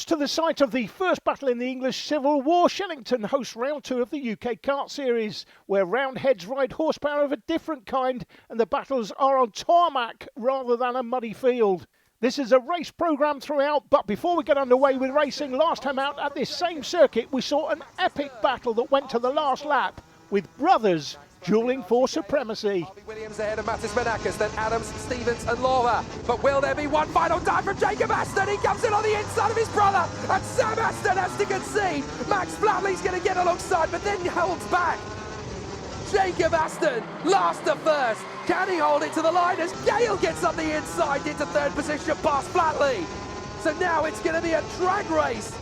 to the site of the first battle in the English Civil War. Shenington hosts round 2 of the UK Kart Series, where roundheads ride horsepower of a different kind and the battles are on tarmac rather than a muddy field. This is a race programme throughout, but before we get underway with racing, last time out at this same circuit we saw an epic battle that went to the last lap, with brothers duelling for supremacy. Harvey Williams ahead of Mattis Menakis, then Adams, Stevens and Laura. But will there be one final dive from Jacob Aston? He comes in on the inside of his brother, and Sam Aston has to concede. Max Flatley's going to get alongside, but then holds back. Jacob Aston, last to first. Can he hold it to the line as Gale gets up the inside into third position past Flatley? So now it's going to be a drag race.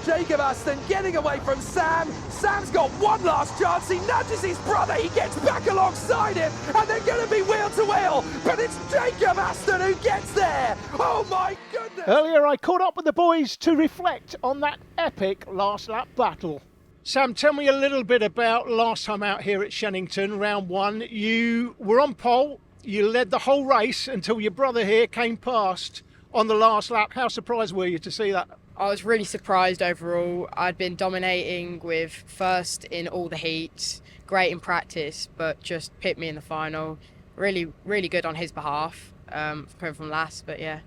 Jacob Aston getting away from Sam. Sam's got one last chance. He nudges his brother. He gets back alongside him. And they're going to be wheel to wheel. But it's Jacob Aston who gets there. Oh my goodness. Earlier I caught up with the boys to reflect on that epic last lap battle. Sam, tell me a little bit about last time out here at Shenington, round 1. You were on pole. You led the whole race until your brother here came past on the last lap. How surprised were you to see that? I was really surprised overall. I'd been dominating with first in all the heats, great in practice, but just pipped me in the final. Really, really good on his behalf, coming from last, but yeah.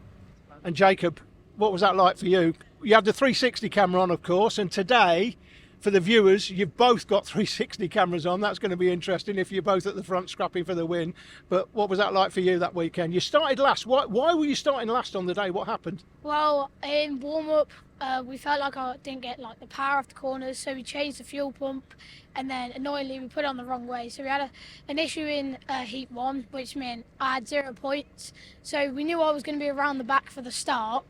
And Jacob, what was that like for you? You had the 360 camera on, of course, and today, for the viewers, you've both got 360 cameras on. That's going to be interesting if you're both at the front scrapping for the win. But what was that like for you that weekend? You started last. Why were you starting last on the day? What happened? Well, in warm-up, we felt like I didn't get the power off the corners, so we changed the fuel pump, and then annoyingly we put it on the wrong way. So we had an issue in heat 1, which meant I had 0 points. So we knew I was going to be around the back for the start,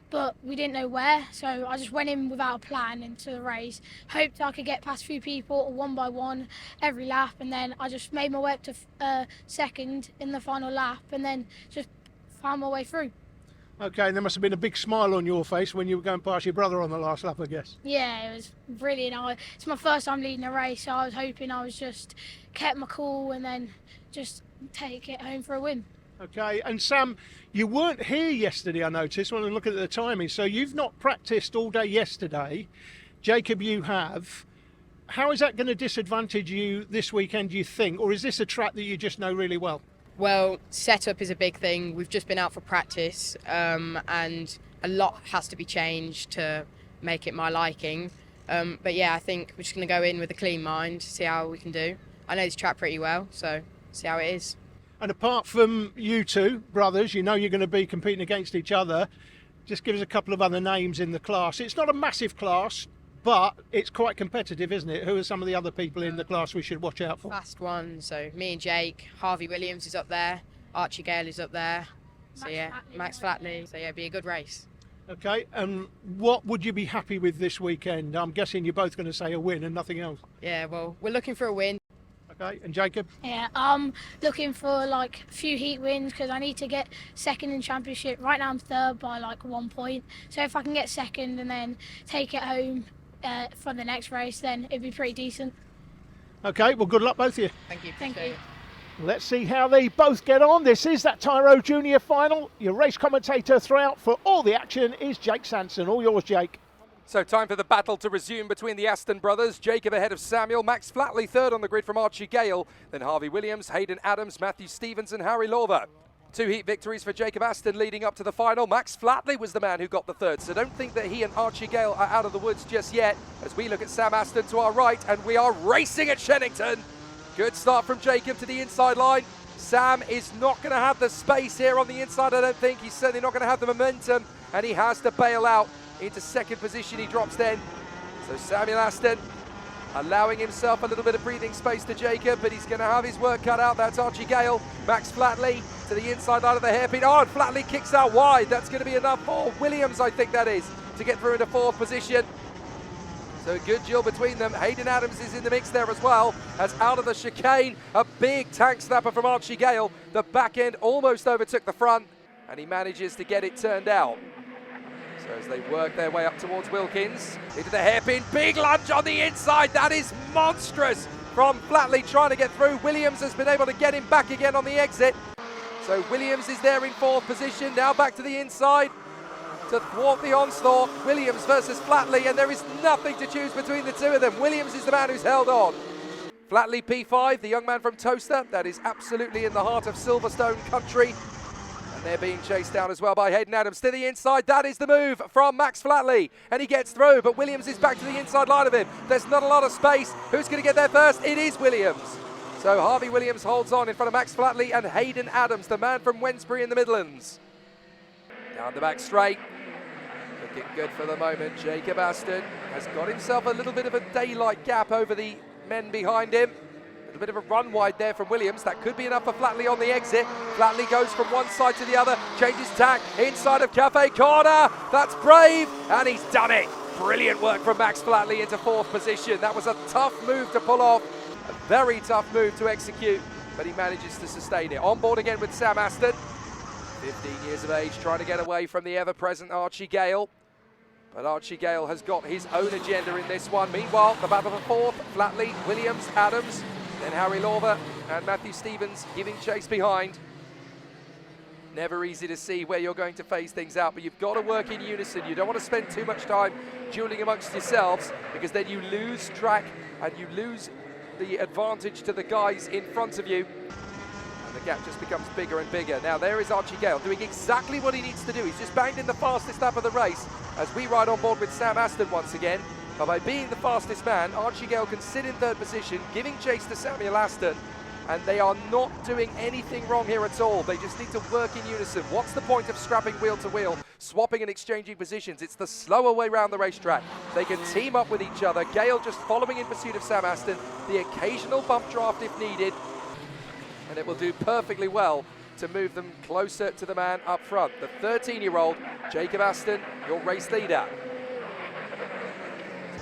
but we didn't know where. So I just went in without a plan into the race, hoped I could get past a few people one by one every lap, and then I just made my way up to second in the final lap, and then just found my way through. Okay, and there must have been a big smile on your face when you were going past your brother on the last lap, I guess. Yeah, it was brilliant. It's my first time leading a race, so I was hoping I was just kept my cool and then just take it home for a win. Okay, and Sam, you weren't here yesterday, I noticed, when I look at the timing, so you've not practiced all day yesterday. Jacob, you have. How is that going to disadvantage you this weekend, do you think, or is this a track that you just know really well? Well, setup is a big thing. We've just been out for practice, and a lot has to be changed to make it my liking. But yeah, I think we're just going to go in with a clean mind, see how we can do. I know this track pretty well, so see how it is. And apart from you two brothers, you know you're going to be competing against each other. Just give us a couple of other names in the class. It's not a massive class, but it's quite competitive, isn't it? Who are some of the other people in the class we should watch out for? Fast one, so me and Jake. Harvey Williams is up there. Archie Gale is up there. So yeah, Max Flatley. So yeah, it'd be a good race. Okay, and what would you be happy with this weekend? I'm guessing you're both going to say a win and nothing else. Yeah, well, we're looking for a win. Okay, and Jacob? Yeah, I'm looking for a few heat wins because I need to get second in championship. Right now I'm third by 1 point. So if I can get second and then take it home for the next race, then it'd be pretty decent. Okay, well, good luck both of you. Thank you. Thank you. Let's see how they both get on. This is that Tyro Junior final. Your race commentator throughout for all the action is Jake Sanson. All yours, Jake. So time for the battle to resume between the Aston brothers. Jacob ahead of Samuel, Max Flatley third on the grid from Archie Gale, then Harvey Williams, Hayden Adams, Matthew Stevens and Harry Lawver. 2 heat victories for Jacob Aston leading up to the final. Max Flatley was the man who got the third, so don't think that he and Archie Gale are out of the woods just yet as we look at Sam Aston to our right, and we are racing at Shenington. Good start from Jacob to the inside line. Sam is not going to have the space here on the inside, I don't think. He's certainly not going to have the momentum, and he has to bail out. Into second position he drops then. So Samuel Aston allowing himself a little bit of breathing space to Jacob, but he's going to have his work cut out. That's Archie Gale. Max Flatley to the inside line of the hairpin. Oh, and Flatley kicks out wide. That's going to be enough for Williams, I think that is, to get through into fourth position. So a good duel between them. Hayden Adams is in the mix there as well. As out of the chicane, a big tank snapper from Archie Gale. The back end almost overtook the front, and he manages to get it turned out. So as they work their way up towards Wilkins, into the hairpin, big lunge on the inside, that is monstrous from Flatley trying to get through. Williams has been able to get him back again on the exit. So Williams is there in fourth position, now back to the inside to thwart the onslaught. Williams versus Flatley, and there is nothing to choose between the two of them. Williams is the man who's held on. Flatley P5, the young man from Toaster, that is absolutely in the heart of Silverstone country. And they're being chased down as well by Hayden Adams. To the inside, that is the move from Max Flatley. And he gets through, but Williams is back to the inside line of him. There's not a lot of space. Who's going to get there first? It is Williams. So Harvey Williams holds on in front of Max Flatley and Hayden Adams, the man from Wensbury in the Midlands. Down the back straight. Looking good for the moment. Jacob Aston has got himself a little bit of a daylight gap over the men behind him. A little bit of a run wide there from Williams. That could be enough for Flatley on the exit. Flatley goes from one side to the other, changes tack inside of Cafe Corner. That's brave, and he's done it. Brilliant work from Max Flatley into fourth position. That was a tough move to pull off, a very tough move to execute, but he manages to sustain it. On board again with Sam Aston, 15 years of age, trying to get away from the ever-present Archie Gale. But Archie Gale has got his own agenda in this one. Meanwhile, the battle for fourth, Flatley, Williams, Adams, then Harry Lawver and Matthew Stevens giving chase behind. Never easy to see where you're going to phase things out, but you've got to work in unison. You don't want to spend too much time dueling amongst yourselves, because then you lose track and you lose the advantage to the guys in front of you. And the gap just becomes bigger and bigger. Now there is Archie Gale doing exactly what he needs to do. He's just banged in the fastest lap of the race as we ride on board with Sam Aston once again. But by being the fastest man, Archie Gale can sit in third position, giving chase to Samuel Aston. And they are not doing anything wrong here at all. They just need to work in unison. What's the point of scrapping wheel to wheel, swapping and exchanging positions? It's the slower way around the racetrack. They can team up with each other. Gale just following in pursuit of Sam Aston. The occasional bump draft if needed. And it will do perfectly well to move them closer to the man up front. The 13-year-old, Jacob Aston, your race leader.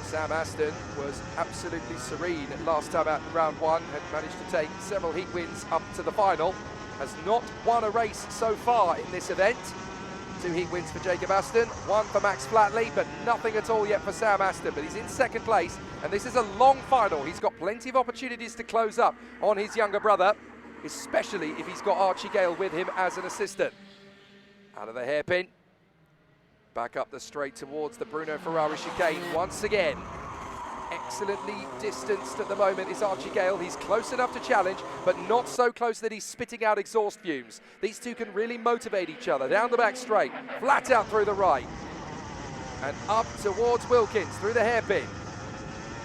Sam Aston was absolutely serene last time out in round one, had managed to take several heat wins up to the final, has not won a race so far in this event. 2 heat wins for Jacob Aston, 1 for Max Flatley, but nothing at all yet for Sam Aston, but he's in second place, and this is a long final. He's got plenty of opportunities to close up on his younger brother, especially if he's got Archie Gale with him as an assistant. Out of the hairpin. Back up the straight towards the Bruno Ferrari chicane once again. Excellently distanced at the moment is Archie Gale. He's close enough to challenge, but not so close that he's spitting out exhaust fumes. These two can really motivate each other. Down the back straight, flat out through the right. And up towards Wilkins through the hairpin.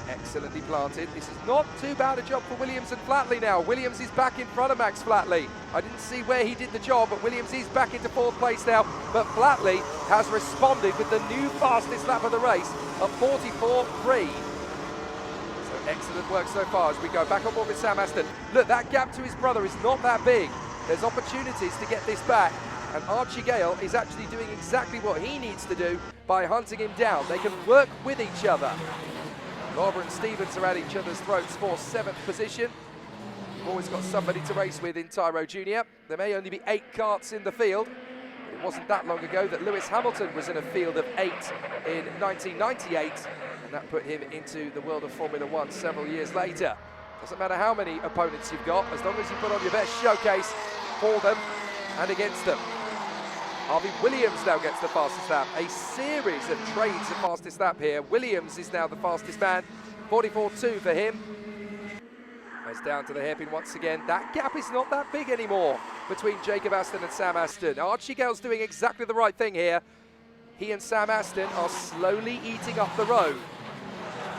Excellently planted. This is not too bad a job for Williams and Flatley now. Williams is back in front of Max Flatley. I didn't see where he did the job, but Williams is back into fourth place now. But Flatley has responded with the new fastest lap of the race of 44.3. So excellent work so far as we go back on board with Sam Aston. Look, that gap to his brother is not that big. There's opportunities to get this back. And Archie Gale is actually doing exactly what he needs to do by hunting him down. They can work with each other. Lawver and Stevens are at each other's throats for 7th position. We've always got somebody to race with in Tyro Jr. There may only be 8 karts in the field. It wasn't that long ago that Lewis Hamilton was in a field of 8 in 1998, and that put him into the world of Formula One several years later. Doesn't matter how many opponents you've got, as long as you put on your best showcase for them and against them. Harvey Williams now gets the fastest lap. A series of trades of fastest lap here. Williams is now the fastest man. 44.2 for him. Goes down to the hairpin once again. That gap is not that big anymore between Jacob Aston and Sam Aston. Archie Gale's doing exactly the right thing here. He and Sam Aston are slowly eating up the road.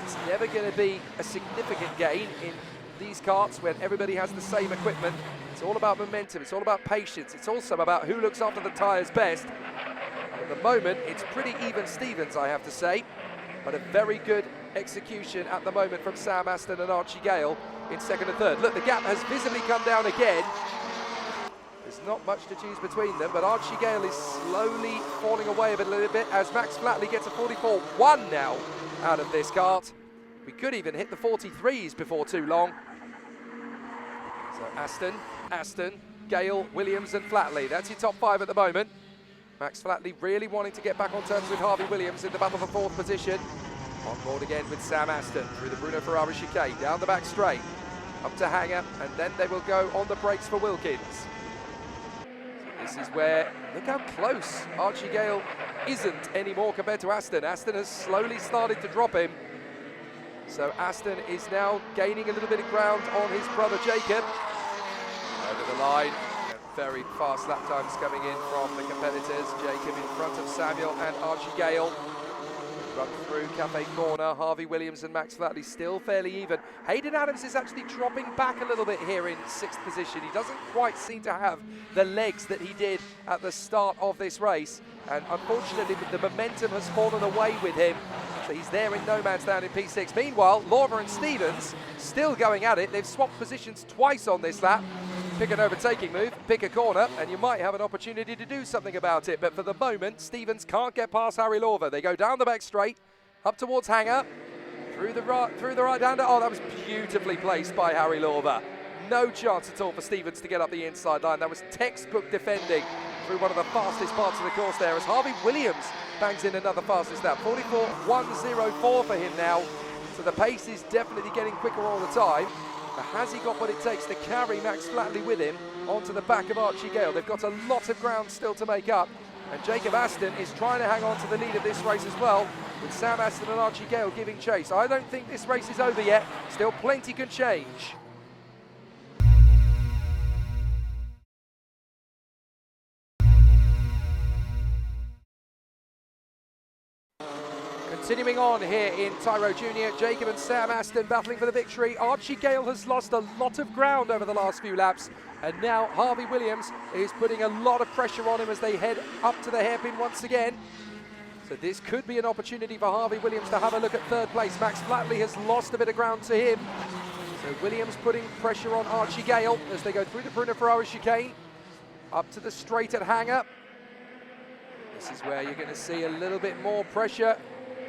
It's never going to be a significant gain in these karts when everybody has the same equipment. It's all about momentum, it's all about patience, it's also about who looks after the tyres best. And at the moment, it's pretty even Stevens, I have to say, but a very good execution at the moment from Sam Aston and Archie Gale in second and third. Look, the gap has visibly come down again. There's not much to choose between them, but Archie Gale is slowly falling away a little bit as Max Flatley gets a 44.1 now out of this kart. We could even hit the 43s before too long. So Aston, Gale, Williams and Flatley. That's your top 5 at the moment. Max Flatley really wanting to get back on terms with Harvey Williams in the battle for 4th position. On board again with Sam Aston through the Bruno Ferrari chicane, down the back straight, up to Hanger, and then they will go on the brakes for Wilkins. So This is where, look how close Archie Gale isn't anymore compared to Aston. Aston has slowly started to drop him. So Aston is now gaining a little bit of ground on his brother Jacob. Over the line, very fast lap times coming in from the competitors. Jacob in front of Samuel and Archie Gale. Run through Cafe Corner, Harvey Williams and Max Flatley still fairly even. Hayden Adams is actually dropping back a little bit here in 6th position. He doesn't quite seem to have the legs that he did at the start of this race. And unfortunately, the momentum has fallen away with him. So he's there in no man's land in P6. Meanwhile, Lorver and Stevens still going at it. They've swapped positions twice on this lap. Pick an overtaking move, pick a corner, and you might have an opportunity to do something about it. But for the moment, Stevens can't get past Harry Lorver. They go down the back straight, up towards Hanger, through the right hander. Oh, that was beautifully placed by Harry Lorver. No chance at all for Stevens to get up the inside line. That was textbook defending through one of the fastest parts of the course there as Harvey Williams bangs in another fastest lap. 44.104 for him now. So the pace is definitely getting quicker all the time. But has he got what it takes to carry Max Flatley with him onto the back of Archie Gale? They've got a lot of ground still to make up. And Jacob Aston is trying to hang on to the lead of this race as well, with Sam Aston and Archie Gale giving chase. I don't think this race is over yet. Still plenty can change. Continuing on here in Tyro Junior, Jacob and Sam Aston battling for the victory. Archie Gale has lost a lot of ground over the last few laps, and now Harvey Williams is putting a lot of pressure on him as they head up to the hairpin once again. So this could be an opportunity for Harvey Williams to have a look at 3rd place. Max Flatley has lost a bit of ground to him. So Williams putting pressure on Archie Gale as they go through the Bruno Ferrari chicane, up to the straight at Hanger. This is where you're going to see a little bit more pressure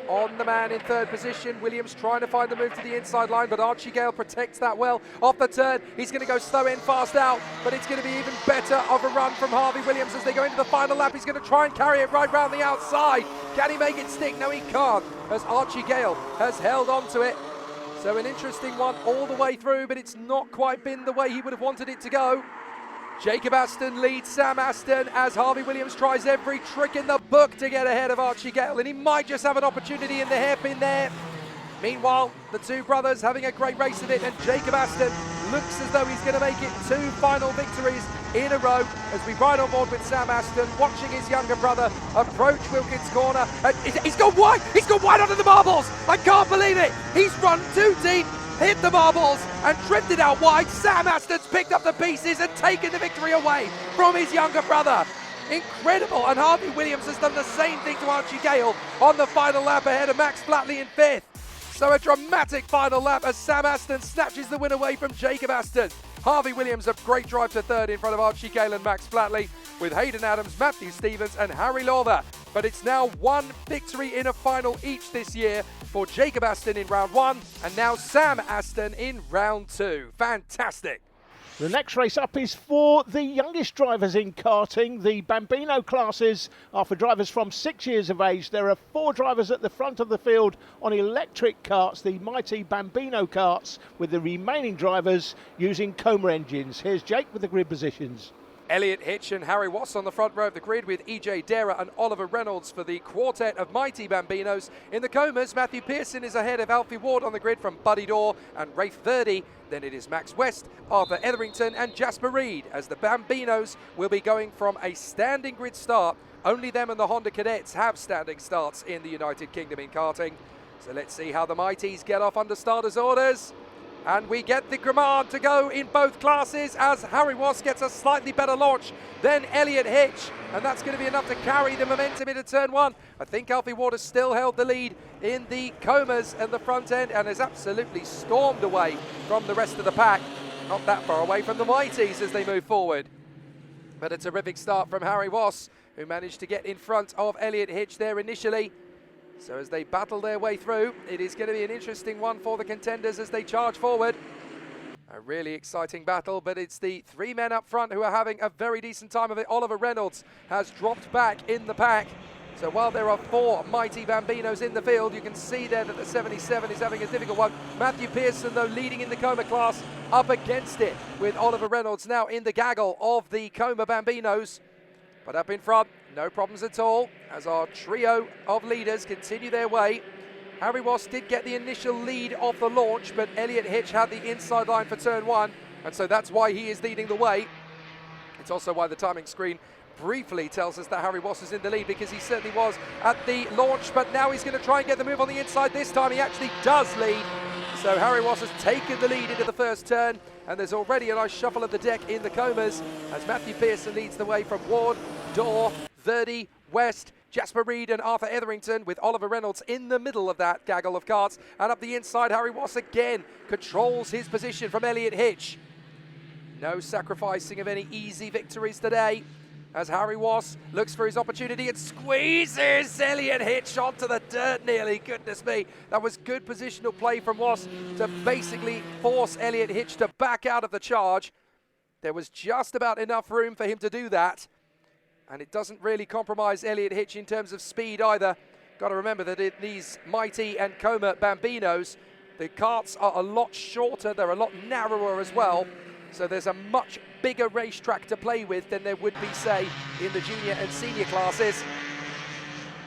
on the man in 3rd position. Williams trying to find the move to the inside line, but Archie Gale protects that well. Off the turn, he's going to go slow in, fast out, but it's going to be even better of a run from Harvey Williams as they go into the final lap. He's going to try and carry it right round the outside. Can he make it stick? No, he can't, as Archie Gale has held on to it. So an interesting one all the way through, but it's not quite been the way he would have wanted it to go. Jacob Aston leads Sam Aston as Harvey Williams tries every trick in the book to get ahead of Archie Gale, and he might just have an opportunity in the hairpin there. Meanwhile, the two brothers having a great race of it, and Jacob Aston looks as though he's going to make it 2 final victories in a row as we ride on board with Sam Aston, watching his younger brother approach Wilkins Corner. And he's gone wide! He's gone wide onto the marbles! I can't believe it! He's run too deep, hit the marbles and drifted out wide. Sam Aston's picked up the pieces and taken the victory away from his younger brother. Incredible, and Harvey Williams has done the same thing to Archie Gale on the final lap ahead of Max Flatley in 5th. So a dramatic final lap as Sam Aston snatches the win away from Jacob Aston. Harvey Williams a great drive to 3rd in front of Archie Gale and Max Flatley, with Hayden Adams, Matthew Stevens and Harry Lorver. But it's now 1 victory in a final each this year for Jacob Aston in round 1 and now Sam Aston in round 2. Fantastic. The next race up is for the youngest drivers in karting. The Bambino classes are for drivers from 6 years of age. There are 4 drivers at the front of the field on electric karts, the mighty Bambino karts, with the remaining drivers using Coma engines. Here's Jake with the grid positions. Elliot Hitch and Harry Wass on the front row of the grid, with EJ Dara and Oliver Reynolds for the quartet of mighty Bambinos. In the Comas, Matthew Pearson is ahead of Alfie Ward on the grid from Buddy Dorr and Rafe Verdi. Then it is Max West, Arthur Etherington and Jasper Reed, as the Bambinos will be going from a standing grid start. Only them and the Honda Cadets have standing starts in the United Kingdom in karting. So let's see how the mighties get off under starters' orders. And we get the Grimard to go in both classes as Harry Wass gets a slightly better launch than Elliot Hitch. And that's going to be enough to carry the momentum into turn 1. I think Alfie Ward has still held the lead in the Comas and the front end and has absolutely stormed away from the rest of the pack. Not that far away from the mighties as they move forward. But a terrific start from Harry Wass, who managed to get in front of Elliot Hitch there initially. So as they battle their way through, it is going to be an interesting one for the contenders as they charge forward. A really exciting battle, but it's the 3 men up front who are having a very decent time of it. Oliver Reynolds has dropped back in the pack. So while there are 4 mighty Bambinos in the field, you can see there that the 77 is having a difficult one. Matthew Pearson, though, leading in the Coma class, up against it with Oliver Reynolds now in the gaggle of the Coma Bambinos. But up in front, no problems at all, as our trio of leaders continue their way. Harry Ross did get the initial lead off the launch, but Elliot Hitch had the inside line for turn 1, and so that's why he is leading the way. It's also why the timing screen briefly tells us that Harry Ross is in the lead, because he certainly was at the launch, but now he's going to try and get the move on the inside. This time he actually does lead. So Harry Ross has taken the lead into the first turn, and there's already a nice shuffle of the deck in the Comas as Matthew Pearson leads the way from Ward, Dorr, Verdi, West, Jasper Reed and Arthur Etherington, with Oliver Reynolds in the middle of that gaggle of karts. And up the inside, Harry Ross again controls his position from Elliot Hitch. No sacrificing of any easy victories today, as Harry Ross looks for his opportunity and squeezes Elliot Hitch onto the dirt nearly. Goodness me, that was good positional play from Ross to basically force Elliot Hitch to back out of the charge. There was just about enough room for him to do that, and it doesn't really compromise Elliot Hitch in terms of speed either. Got to remember that in these Mighty and Coma Bambinos, the karts are a lot shorter, they're a lot narrower as well. So there's a much bigger racetrack to play with than there would be, say, in the junior and senior classes.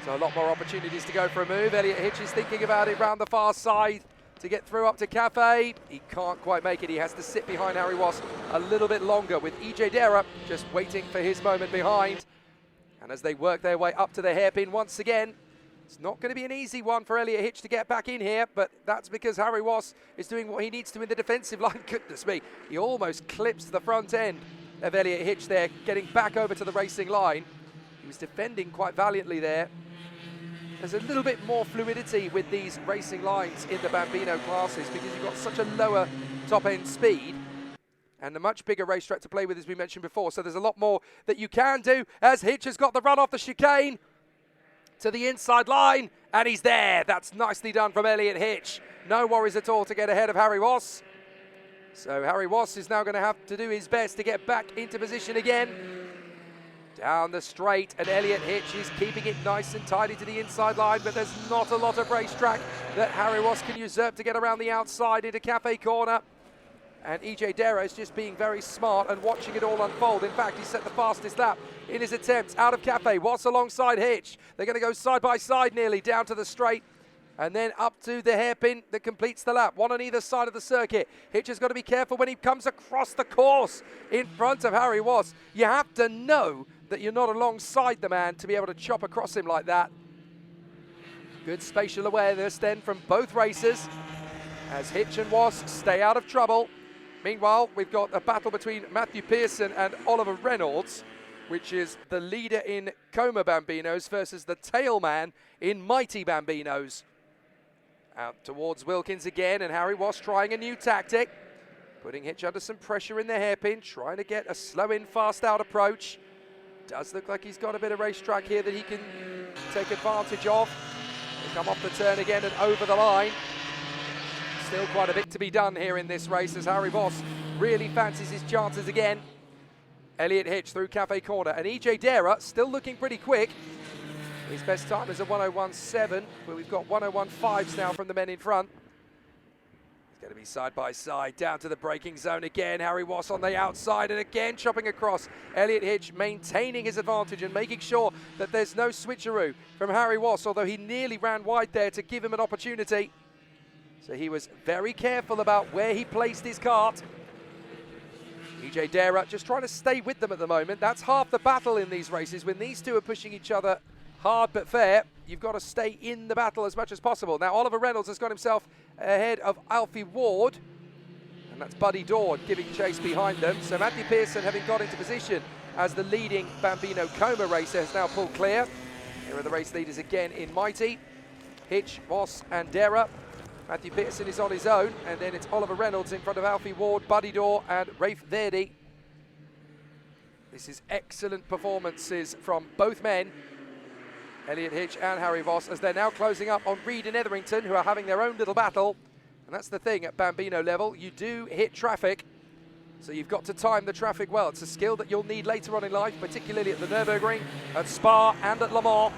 So a lot more opportunities to go for a move. Elliot Hitch is thinking about it round the far side to get through up to Cafe. He can't quite make it. He has to sit behind Harry Ross a little bit longer, with EJ Dera just waiting for his moment behind. And as they work their way up to the hairpin once again, it's not going to be an easy one for Elliot Hitch to get back in here, but that's because Harry Ross is doing what he needs to in the defensive line. Goodness me, he almost clips the front end of Elliot Hitch there, getting back over to the racing line. He was defending quite valiantly there. There's a little bit more fluidity with these racing lines in the Bambino classes because you've got such a lower top-end speed and a much bigger racetrack to play with, as we mentioned before. So there's a lot more that you can do, as Hitch has got the run off the chicane to the inside line, and he's there. That's nicely done from Elliot Hitch. No worries at all to get ahead of Harry Ross. So Harry Ross is now going to have to do his best to get back into position again. Down the straight, and Elliot Hitch is keeping it nice and tidy to the inside line, but there's not a lot of racetrack that Harry Ross can usurp to get around the outside into Cafe Corner. And EJ Dera is just being very smart and watching it all unfold. In fact, he set the fastest lap in his attempts out of Cafe. Ross alongside Hitch. They're going to go side by side nearly down to the straight and then up to the hairpin that completes the lap. One on either side of the circuit. Hitch has got to be careful when he comes across the course in front of Harry Ross. You have to know that you're not alongside the man to be able to chop across him like that. Good spatial awareness then from both racers as Hitch and Ross stay out of trouble. Meanwhile, we've got a battle between Matthew Pearson and Oliver Reynolds, which is the leader in Coma Bambinos versus the tail man in Mighty Bambinos. Out towards Wilkins again, and Harry Ross trying a new tactic, putting Hitch under some pressure in the hairpin, trying to get a slow in, fast out approach. Does look like he's got a bit of racetrack here that he can take advantage of. They come off the turn again and over the line. Still quite a bit to be done here in this race as Harry Ross really fancies his chances again. Elliot Hitch through Cafe Corner, and EJ Dera still looking pretty quick. His best time is a 1:01.7, but we've got 1:01.5s now from the men in front. It's going to be side by side down to the braking zone again. Harry Ross on the outside and again chopping across. Elliot Hitch maintaining his advantage and making sure that there's no switcheroo from Harry Ross, although he nearly ran wide there to give him an opportunity. So he was very careful about where he placed his kart. EJ Dera just trying to stay with them at the moment. That's half the battle in these races. When these two are pushing each other hard but fair, you've got to stay in the battle as much as possible. Now Oliver Reynolds has got himself ahead of Alfie Ward, and that's Buddy Dorr giving chase behind them. So Matthew Pearson, having got into position as the leading Bambino Coma racer, has now pulled clear. Here are the race leaders again in Mighty. Hitch, Ross and Dera. Matthew Pearson is on his own, and then it's Oliver Reynolds in front of Alfie Ward, Buddy Dorr and Rafe Verdi. This is excellent performances from both men, Elliot Hitch and Harry Ross, as they're now closing up on Reed and Etherington, who are having their own little battle. And that's the thing at Bambino level, you do hit traffic, so you've got to time the traffic well. It's a skill that you'll need later on in life, particularly at the Nürburgring, at Spa and at Le Mans.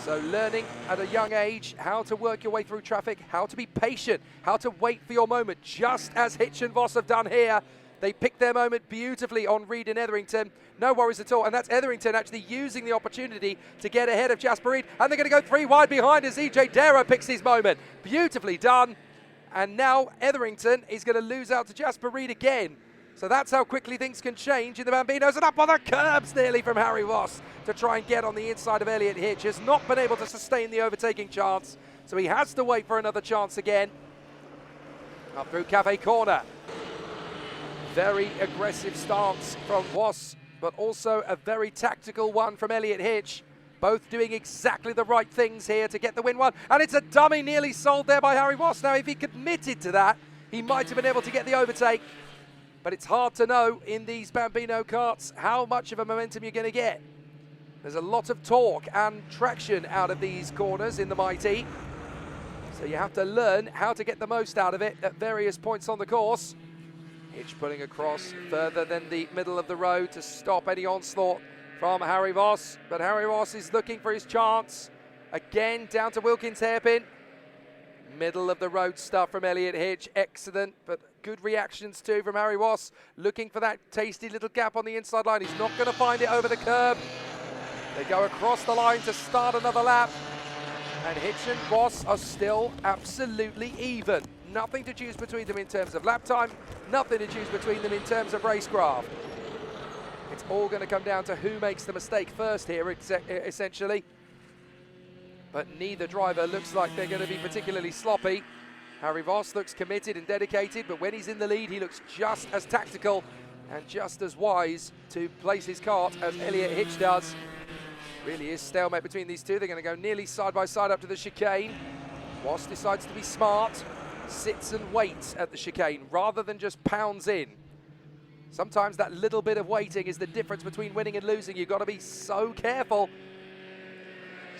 So learning at a young age how to work your way through traffic, how to be patient, how to wait for your moment, just as Hitch and Voss have done here. They picked their moment beautifully on Reed and Etherington. No worries at all. And that's Etherington actually using the opportunity to get ahead of Jasper Reed. And they're going to go 3 wide behind as EJ Darrow picks his moment. Beautifully done. And now Etherington is going to lose out to Jasper Reed again. So that's how quickly things can change in the Bambinos. And up on the curbs nearly from Harry Ross to try and get on the inside of Elliot Hitch. Has not been able to sustain the overtaking chance. So he has to wait for another chance again. Up through Cafe Corner. Very aggressive stance from Ross, but also a very tactical one from Elliot Hitch. Both doing exactly the right things here to get the win one. And it's a dummy nearly sold there by Harry Ross. Now, if he committed to that, he might have been able to get the overtake. But it's hard to know in these Bambino karts how much of a momentum you're going to get. There's a lot of torque and traction out of these corners in the Mighty. So you have to learn how to get the most out of it at various points on the course. Hitch pulling across further than the middle of the road to stop any onslaught from Harry Voss. But Harry Voss is looking for his chance. Again, down to Wilkins hairpin. Middle of the road stuff from Elliot Hitch. Excellent, but good reactions too from Harry Voss. Looking for that tasty little gap on the inside line. He's not going to find it over the curb. They go across the line to start another lap. And Hitch and Voss are still absolutely even. Nothing to choose between them in terms of lap time. Nothing to choose between them in terms of racecraft. It's all going to come down to who makes the mistake first here, essentially. But neither driver looks like they're going to be particularly sloppy. Harry Voss looks committed and dedicated, but when he's in the lead, he looks just as tactical and just as wise to place his kart as Elliot Hitch does. Really is stalemate between these two. They're going to go nearly side by side up to the chicane. Voss decides to be smart, sits and waits at the chicane rather than just pounds in. Sometimes that little bit of waiting is the difference between winning and losing. You've got to be so careful.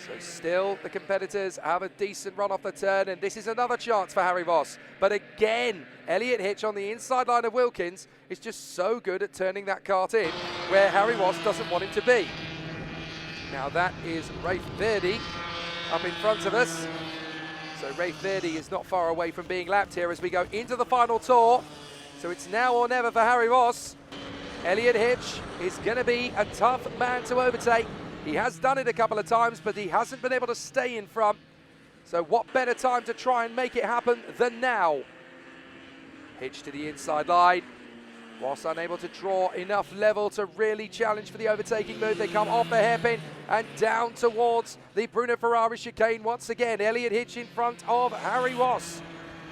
So still the competitors have a decent run off the turn, and this is another chance for Harry Voss. But again, Elliot Hitch on the inside line of Wilkins is just so good at turning that kart in where Harry Voss doesn't want him to be. Now that is Rafe Verdi up in front of us. So Rafe Verdi is not far away from being lapped here as we go into the final tour. So it's now or never for Harry Voss. Elliot Hitch is going to be a tough man to overtake. He has done it a couple of times, but he hasn't been able to stay in front. So what better time to try and make it happen than now? Hitch to the inside line. Voss unable to draw enough level to really challenge for the overtaking move. They come off the hairpin and down towards the Bruno Ferrari chicane once again. Elliot Hitch in front of Harry Voss.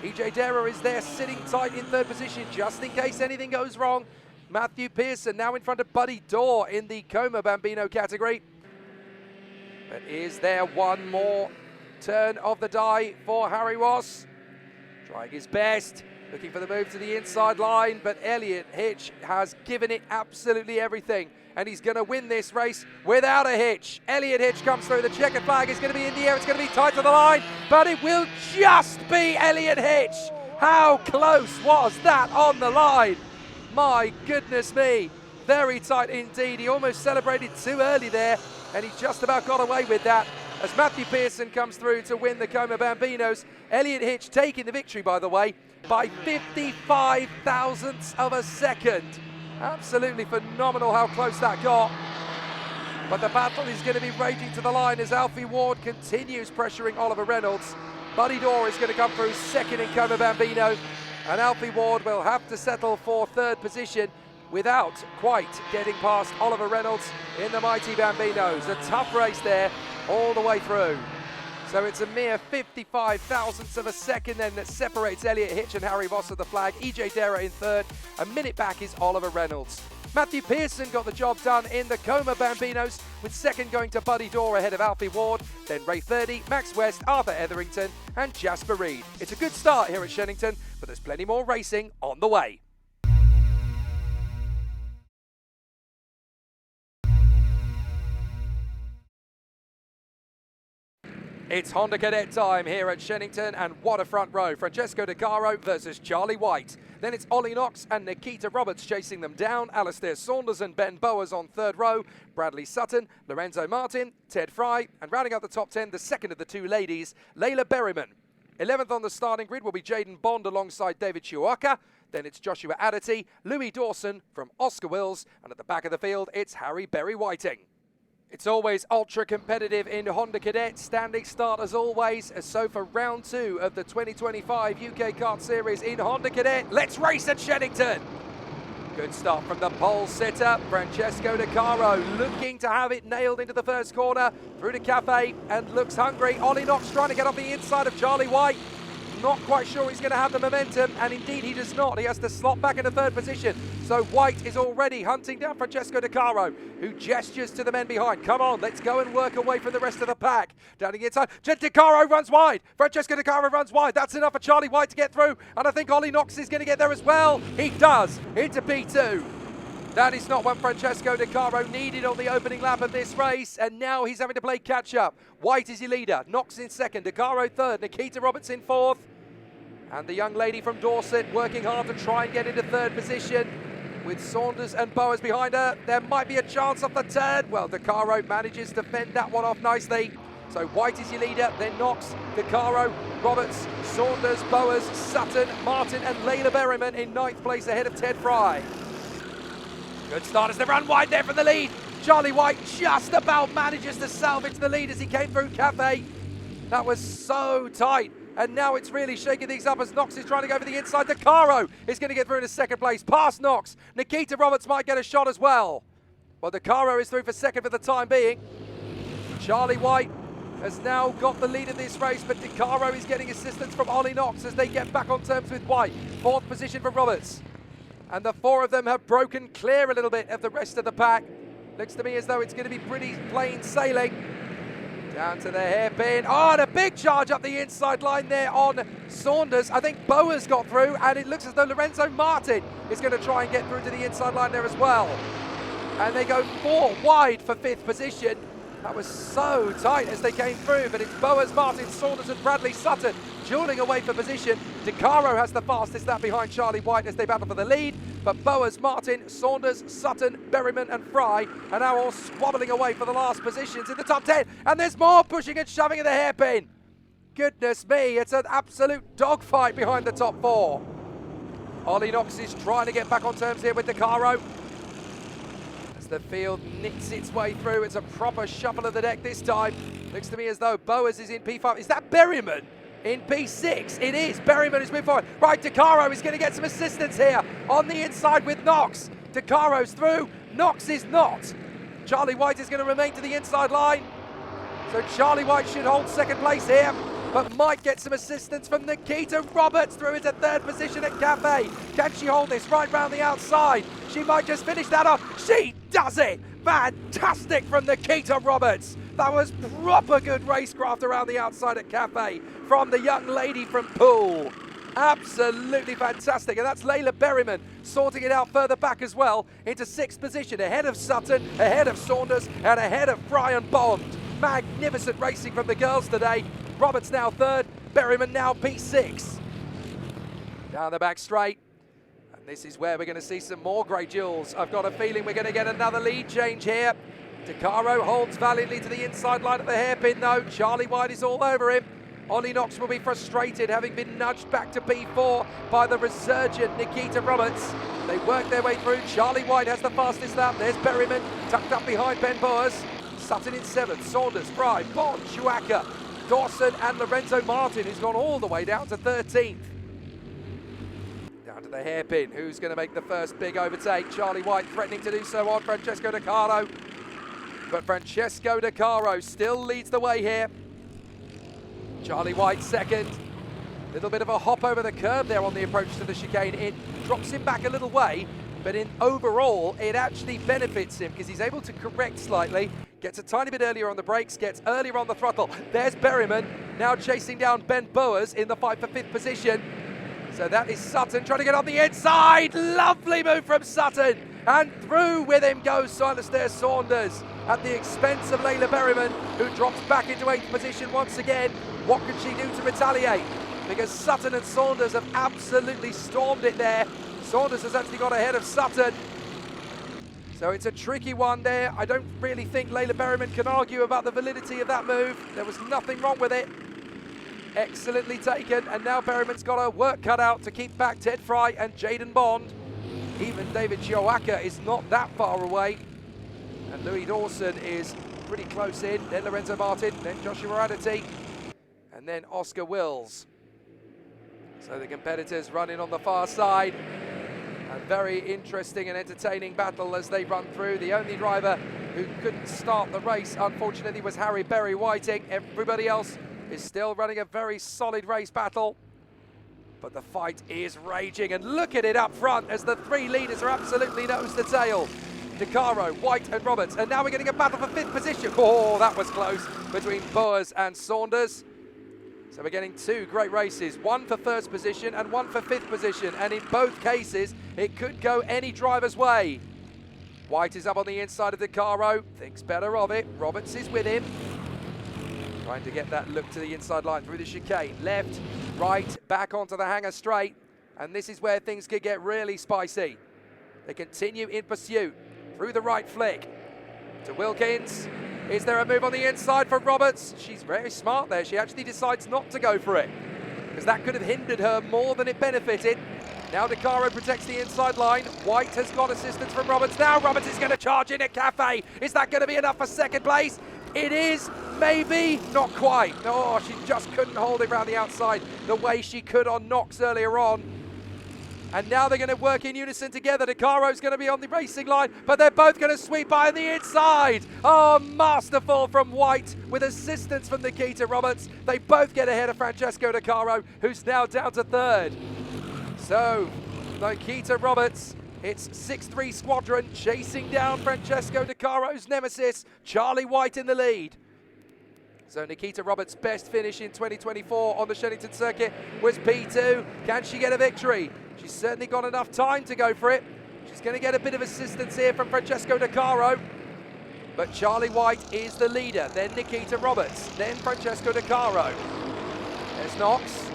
EJ Darrow is there sitting tight in third position just in case anything goes wrong. Matthew Pearson now in front of Buddy Dorr in the Como Bambino category. But is there one more turn of the die for Harry Voss? Trying his best. Looking for the move to the inside line, but Elliot Hitch has given it absolutely everything, and he's going to win this race without a hitch. Elliot Hitch comes through. The checkered flag is going to be in the air. It's going to be tight to the line, but it will just be Elliot Hitch. How close was that on the line? My goodness me. Very tight indeed. He almost celebrated too early there, and he just about got away with that. As Matthew Pearson comes through to win the Como Bambinos. Elliot Hitch taking the victory, by the way, by 55 thousandths of a second. Absolutely phenomenal how close that got. But the battle is going to be raging to the line as Alfie Ward continues pressuring Oliver Reynolds. Buddy Dorr is going to come through second in Como Bambino, and Alfie Ward will have to settle for third position without quite getting past Oliver Reynolds in the Mighty Bambinos. A tough race there all the way through. So it's a mere 55 thousandths of a second then that separates Elliot Hitch and Harry Voss of the flag. EJ Darrow in third. A minute back is Oliver Reynolds. Matthew Pearson got the job done in the Como Bambinos, with second going to Buddy Dorr ahead of Alfie Ward, then Rafe Verdi, Max West, Arthur Etherington and Jasper Reed. It's a good start here at Shenington, but there's plenty more racing on the way. It's Honda Cadet time here at Shenington, and what a front row. Francesco De Caro versus Charlie White. Then it's Ollie Knox and Nikita Roberts chasing them down. Alistair Saunders and Ben Bowers on third row. Bradley Sutton, Lorenzo Martin, Ted Fry, and rounding out the top 10, the second of the two ladies, Layla Berryman. 11th on the starting grid will be Jaden Bond alongside David Chiwaka. then it's Joshua Adderty, Louis Dawson from Oscar Wills, and at the back of the field, it's Harry Berry Whiting. It's always ultra competitive in Honda Cadet, standing start as always. So for round 2 of the 2025 UK Kart Series in Honda Cadet, let's race at Shenington. Good start from the pole sitter, Francesco De Caro, looking to have it nailed into the first corner, through to Cafe, and looks hungry. Ollie Knox trying to get off the inside of Charlie White. Not quite sure he's going to have the momentum, and indeed he does not. He has to slot back into third position. So White is already hunting down Francesco De Caro, who gestures to the men behind. Come on, let's go and work away from the rest of the pack. Down the inside, De Caro runs wide. Francesco De Caro runs wide. That's enough for Charlie White to get through, and I think Ollie Knox is going to get there as well. He does, into P2. That is not what Francesco De Caro needed on the opening lap of this race, and now he's having to play catch-up. White is your leader, Knox in second, De Caro third, Nikita Roberts in fourth. And the young lady from Dorset working hard to try and get into third position with Saunders and Bowers behind her. There might be a chance off the turn. Well, De Caro manages to fend that one off nicely. So White is your leader, then Knox, De Caro, Roberts, Saunders, Bowers, Sutton, Martin and Layla Berryman in 9th place ahead of Ted Fry. Good start as they run wide there from the lead. Charlie White just about manages to salvage the lead as he came through Cafe. That was so tight. And now it's really shaking things up as Knox is trying to go for the inside. De Caro is going to get through into second place, past Knox. Nikita Roberts might get a shot as well. Well, De Caro is through for second for the time being. Charlie White has now got the lead in this race, but De Caro is getting assistance from Ollie Knox as they get back on terms with White. 4th position for Roberts. And the 4 of them have broken clear a little bit of the rest of the pack. Looks to me as though it's going to be pretty plain sailing. Down to the hairpin. Oh, and a big charge up the inside line there on Saunders. I think Bowers got through, and it looks as though Lorenzo Martin is going to try and get through to the inside line there as well. And they go 4 wide for 5th position. That was so tight as they came through, but it's Bowers, Martin, Saunders and Bradley Sutton dueling away for position. De Caro has the fastest lap behind Charlie White as they battle for the lead, but Bowers, Martin, Saunders, Sutton, Berryman and Fry are now all squabbling away for the last positions in the top 10, and there's more pushing and shoving in the hairpin. Goodness me, it's an absolute dogfight behind the top 4. Ollie Knox is trying to get back on terms here with De Caro. As the field knits its way through, it's a proper shuffle of the deck this time. Looks to me as though Bowers is in P5. Is that Berryman in P6? It is. Berryman is moving forward. Right, De Caro is going to get some assistance here on the inside with Knox. De Caro's through. Knox is not. Charlie White is going to remain to the inside line. So Charlie White should hold second place here, but might get some assistance from Nikita Roberts through into third position at Cafe. Can she hold this right round the outside? She might just finish that off. She does it! Fantastic from Nikita Roberts. That was proper good racecraft around the outside at Cafe from the young lady from Poole. Absolutely fantastic. And that's Layla Berryman sorting it out further back as well into 6th position, ahead of Sutton, ahead of Saunders, and ahead of Brian Bond. Magnificent racing from the girls today. Roberts now 3rd, Berryman now P6. Down the back straight. And this is where we're going to see some more great duels. I've got a feeling we're going to get another lead change here. De Caro holds valiantly to the inside line at the hairpin though. Charlie White is all over him. Ollie Knox will be frustrated, having been nudged back to P4 by the resurgent Nikita Roberts. They work their way through. Charlie White has the fastest lap. There's Berryman tucked up behind Ben Bowers. Sutton in 7th, Saunders, Fry, Bond, Schuacker, Dawson and Lorenzo Martin, who's gone all the way down to 13th. Down to the hairpin. Who's going to make the first big overtake? Charlie White threatening to do so on Francesco De Caro. But Francesco De Caro still leads the way here. Charlie White 2nd. Little bit of a hop over the curb there on the approach to the chicane. It drops him back a little way, but in overall, it actually benefits him because he's able to correct slightly, gets a tiny bit earlier on the brakes, gets earlier on the throttle. There's Berryman now chasing down Ben Bowers in the fight for 5th position. So that is Sutton trying to get on the inside. Lovely move from Sutton. And through with him goes Silas Dare Saunders at the expense of Layla Berryman, who drops back into 8th position once again. What can she do to retaliate? Because Sutton and Saunders have absolutely stormed it there. Saunders has actually got ahead of Sutton. So it's a tricky one there. I don't really think Layla Berryman can argue about the validity of that move. There was nothing wrong with it. Excellently taken, and now Berryman's got a work cut out to keep back Ted Fry and Jaden Bond. Even David Joaka is not that far away. And Louis Dawson is pretty close in. Then Lorenzo Martin, then Joshua Adity, and then Oscar Wills. So the competitors running on the far side. A very interesting and entertaining battle as they run through. The only driver who couldn't start the race, unfortunately, was Harry Berry Whiting. Everybody else is still running a very solid race battle. But the fight is raging, and look at it up front as the three leaders are absolutely nose to tail. De Caro, White and Roberts, and now we're getting a battle for 5th position. Oh, that was close between Boers and Saunders. So we're getting two great races, one for 1st position and one for 5th position, and in both cases, it could go any driver's way. White is up on the inside of De Caro, thinks better of it. Roberts is with him, trying to get that look to the inside line through the chicane. Left, right, back onto the hanger straight, and this is where things could get really spicy. They continue in pursuit through the right flick to Wilkins. Is there a move on the inside for Roberts? She's very smart there. She actually decides not to go for it, because that could have hindered her more than it benefited. Now De Caro protects the inside line. White has got assistance from Roberts. Now Roberts is going to charge in at Cafe. Is that going to be enough for 2nd place? It is, maybe, not quite. Oh, she just couldn't hold it around the outside the way she could on Knox earlier on. And now they're going to work in unison together. De Caro's going to be on the racing line, but they're both going to sweep by on the inside. Oh, masterful from White with assistance from Nikita Roberts. They both get ahead of Francesco De Caro, who's now down to 3rd. So, Nikita Roberts, it's 6-3 squadron chasing down Francesco De Caro's nemesis, Charlie White in the lead. So Nikita Roberts' best finish in 2024 on the Shenington circuit was P2. Can she get a victory? She's certainly got enough time to go for it. She's going to get a bit of assistance here from Francesco De Caro. But Charlie White is the leader, then Nikita Roberts, then Francesco De Caro. There's Knox.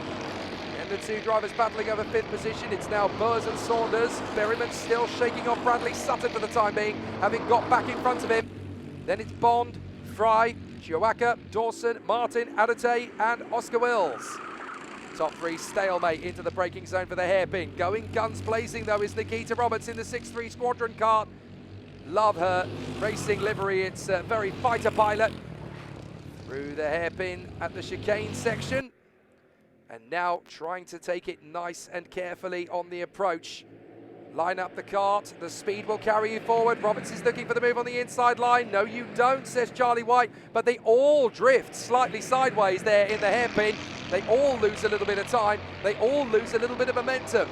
And the two drivers battling over 5th position. It's now Boers and Saunders. Berryman still shaking off Bradley Sutton for the time being, having got back in front of him. Then it's Bond, Fry, Joaka, Dawson, Martin, Adate and Oscar Wills. Top 3 stalemate into the braking zone for the hairpin. Going guns blazing though is Nikita Roberts in the 6-3 squadron kart. Love her racing livery. It's a very fighter pilot. Through the hairpin at the chicane section. And now trying to take it nice and carefully on the approach. Line up the kart, the speed will carry you forward. Roberts is looking for the move on the inside line. No, you don't, says Charlie White, but they all drift slightly sideways there in the hairpin. They all lose a little bit of time. They all lose a little bit of momentum.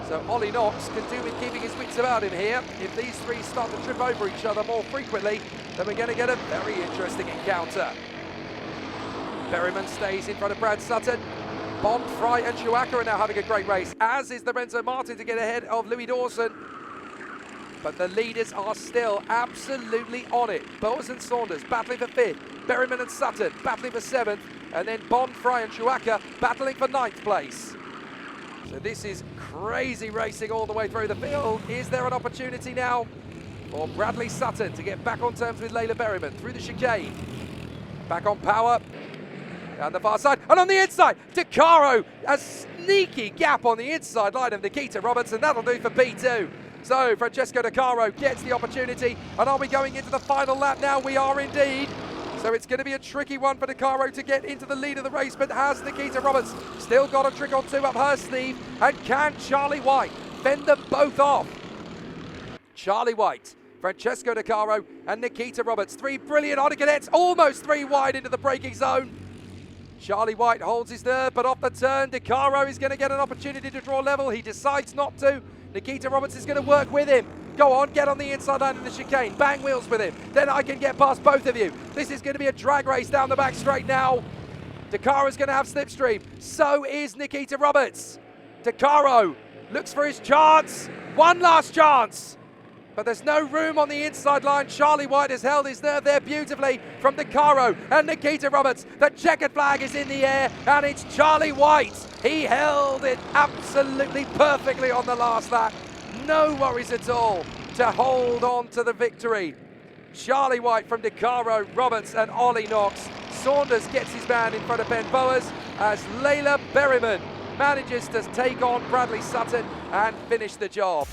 So Ollie Knox can do with keeping his wits about him here. If these three start to trip over each other more frequently, then we're going to get a very interesting encounter. Berryman stays in front of Brad Sutton. Bond, Fry and Joaka are now having a great race, as is Lorenzo Martin to get ahead of Louis Dawson. But the leaders are still absolutely on it. Boers and Saunders battling for 5th. Berryman and Sutton battling for 7th. And then Bond, Fry and Joaka battling for 9th place. So this is crazy racing all the way through the field. Is there an opportunity now for Bradley Sutton to get back on terms with Layla Berryman through the chicane? Back on power. Down the far side, and on the inside, De Caro, a sneaky gap on the inside line of Nikita Roberts, and that'll do for P2. So Francesco De Caro gets the opportunity, and are we going into the final lap now? We are indeed. So it's going to be a tricky one for De Caro to get into the lead of the race, but has Nikita Roberts still got a trick or two up her sleeve, and can Charlie White fend them both off? Charlie White, Francesco De Caro, and Nikita Roberts, 3 brilliant Honda cadets, almost 3 wide into the braking zone. Charlie White holds his nerve, but off the turn, De Caro is going to get an opportunity to draw level. He decides not to. Nikita Roberts is going to work with him. Go on, get on the inside line of the chicane. Bang wheels with him. Then I can get past both of you. This is going to be a drag race down the back straight now. De Caro is going to have slipstream. So is Nikita Roberts. De Caro looks for his chance. One last chance. But there's no room on the inside line. Charlie White has held his nerve there beautifully from De Caro and Nikita Roberts. The checkered flag is in the air, and it's Charlie White. He held it absolutely perfectly on the last lap. No worries at all to hold on to the victory. Charlie White from De Caro, Roberts and Ollie Knox. Saunders gets his man in front of Ben Boers. as Layla Berryman manages to take on Bradley Sutton and finish the job.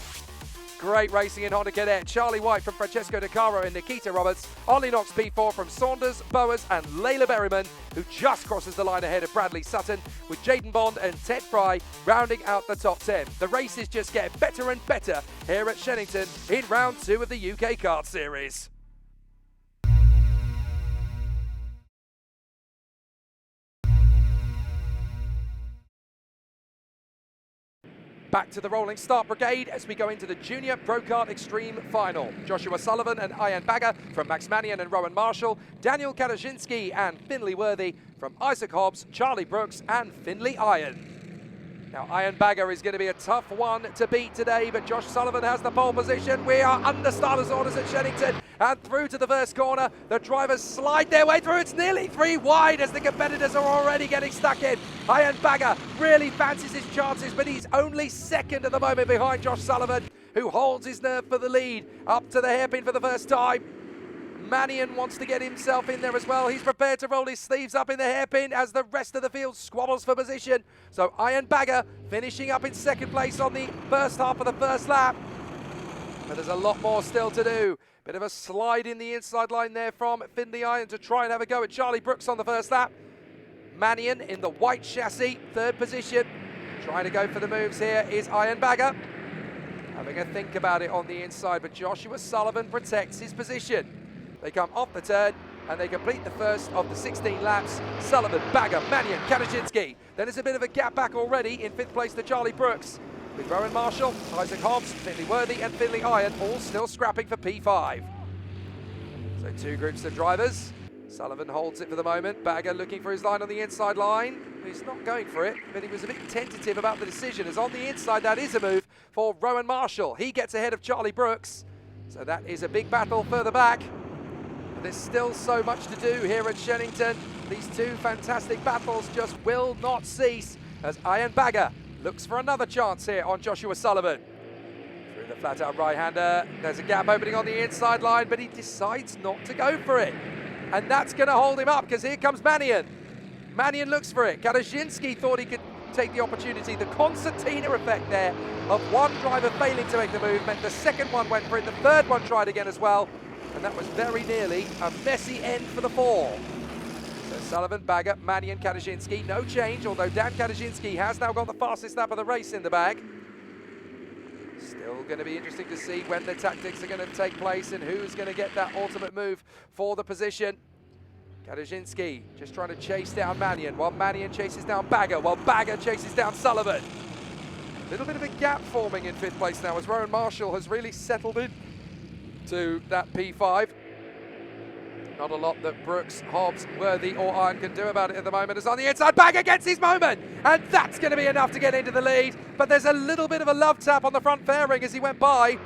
Great racing in Honda Cadet. Charlie White from Francesco De Caro and Nikita Roberts. Ollie Knox P4 from Saunders, Bowers and Layla Berryman, who just crosses the line ahead of Bradley Sutton, with Jaden Bond and Ted Fry rounding out the top 10. The races just get better and better here at Shenington in round 2 of the UK Kart Series. Back to the rolling start brigade as we go into the Junior Pro Kart Extreme Final. Joshua Sullivan and Ian Bagger from Max Mannion and Rowan Marshall, Daniel Karazinski and Finley Worthy from Isaac Hobbs, Charlie Brooks and Finley Iron. Now Ian Bagger is going to be a tough one to beat today, but Josh Sullivan has the pole position. We are under starters orders at Shenington and through to the first corner. The drivers slide their way through. It's nearly 3 wide as the competitors are already getting stuck in. Ian Bagger really fancies his chances, but he's only second at the moment behind Josh Sullivan, who holds his nerve for the lead. Up to the hairpin for the first time. Mannion wants to get himself in there as well. He's prepared to roll his sleeves up in the hairpin as the rest of the field squabbles for position. So Ian Bagger finishing up in second place on the first half of the first lap. But there's a lot more still to do. Bit of a slide in the inside line there from Finley Iron to try and have a go at Charlie Brooks on the first lap. Mannion in the white chassis, third position. Trying to go for the moves here is Ian Bagger. Having a think about it on the inside, but Joshua Sullivan protects his position. They come off the turn and they complete the first of the 16 laps. Sullivan, Bagger, Mannion, Karazinski. Then there's a bit of a gap back already in 5th place to Charlie Brooks, with Rowan Marshall, Isaac Hobbs, Finley Worthy and Finley Iron all still scrapping for P5. So 2 groups of drivers. Sullivan holds it for the moment. Bagger looking for his line on the inside line. He's not going for it, but he was a bit tentative about the decision, as on the inside that is a move for Rowan Marshall. He gets ahead of Charlie Brooks. So that is a big battle further back. There's still so much to do here at Shenington. These 2 fantastic battles just will not cease as Ian Bagger looks for another chance here on Joshua Sullivan. Through the flat-out right-hander, there's a gap opening on the inside line, but he decides not to go for it. And that's going to hold him up, because here comes Mannion. Mannion looks for it. Karazinski thought he could take the opportunity. The concertina effect there of one driver failing to make the move meant the second one went for it, the third one tried again as well. And that was very nearly a messy end for the 4. So Sullivan, Bagger, Mannion, Karazinski, no change, although Dan Karazinski has now got the fastest lap of the race in the bag. Still going to be interesting to see when the tactics are going to take place and who's going to get that ultimate move for the position. Karazinski just trying to chase down Mannion, while Mannion chases down Bagger, while Bagger chases down Sullivan. A little bit of a gap forming in 5th place now as Rowan Marshall has really settled in to that P5. Not a lot that Brooks, Hobbs, Worthy or Iron can do about it at the moment. As on the inside, Bagger gets his moment, and that's going to be enough to get into the lead. But there's a little bit of a love tap on the front fairing as he went by.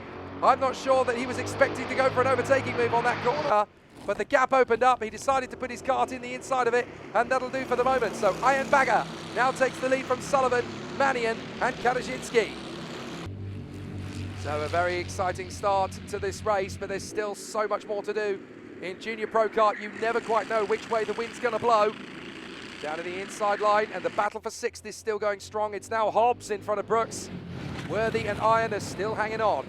I'm not sure that he was expecting to go for an overtaking move on that corner, but the gap opened up. He decided to put his kart in the inside of it, and that'll do for the moment. So Ian Bagger now takes the lead from Sullivan, Mannion and Karazinski. So a very exciting start to this race, but there's still so much more to do. In Junior Pro Kart, you never quite know which way the wind's going to blow. Down to the inside line, and the battle for 6th is still going strong. It's now Hobbs in front of Brooks. Worthy and Iron are still hanging on.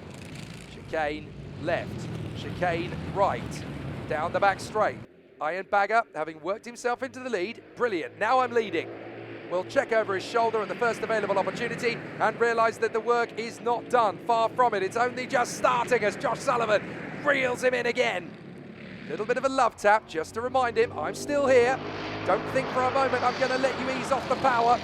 Chicane left, chicane right. Down the back straight. Ian Bagger, having worked himself into the lead, brilliant. Now I'm leading. Will check over his shoulder at the first available opportunity and realise that the work is not done. Far from it. It's only just starting as Josh Sullivan reels him in again. Little bit of a love tap just to remind him I'm still here. Don't think for a moment I'm going to let you ease off the power.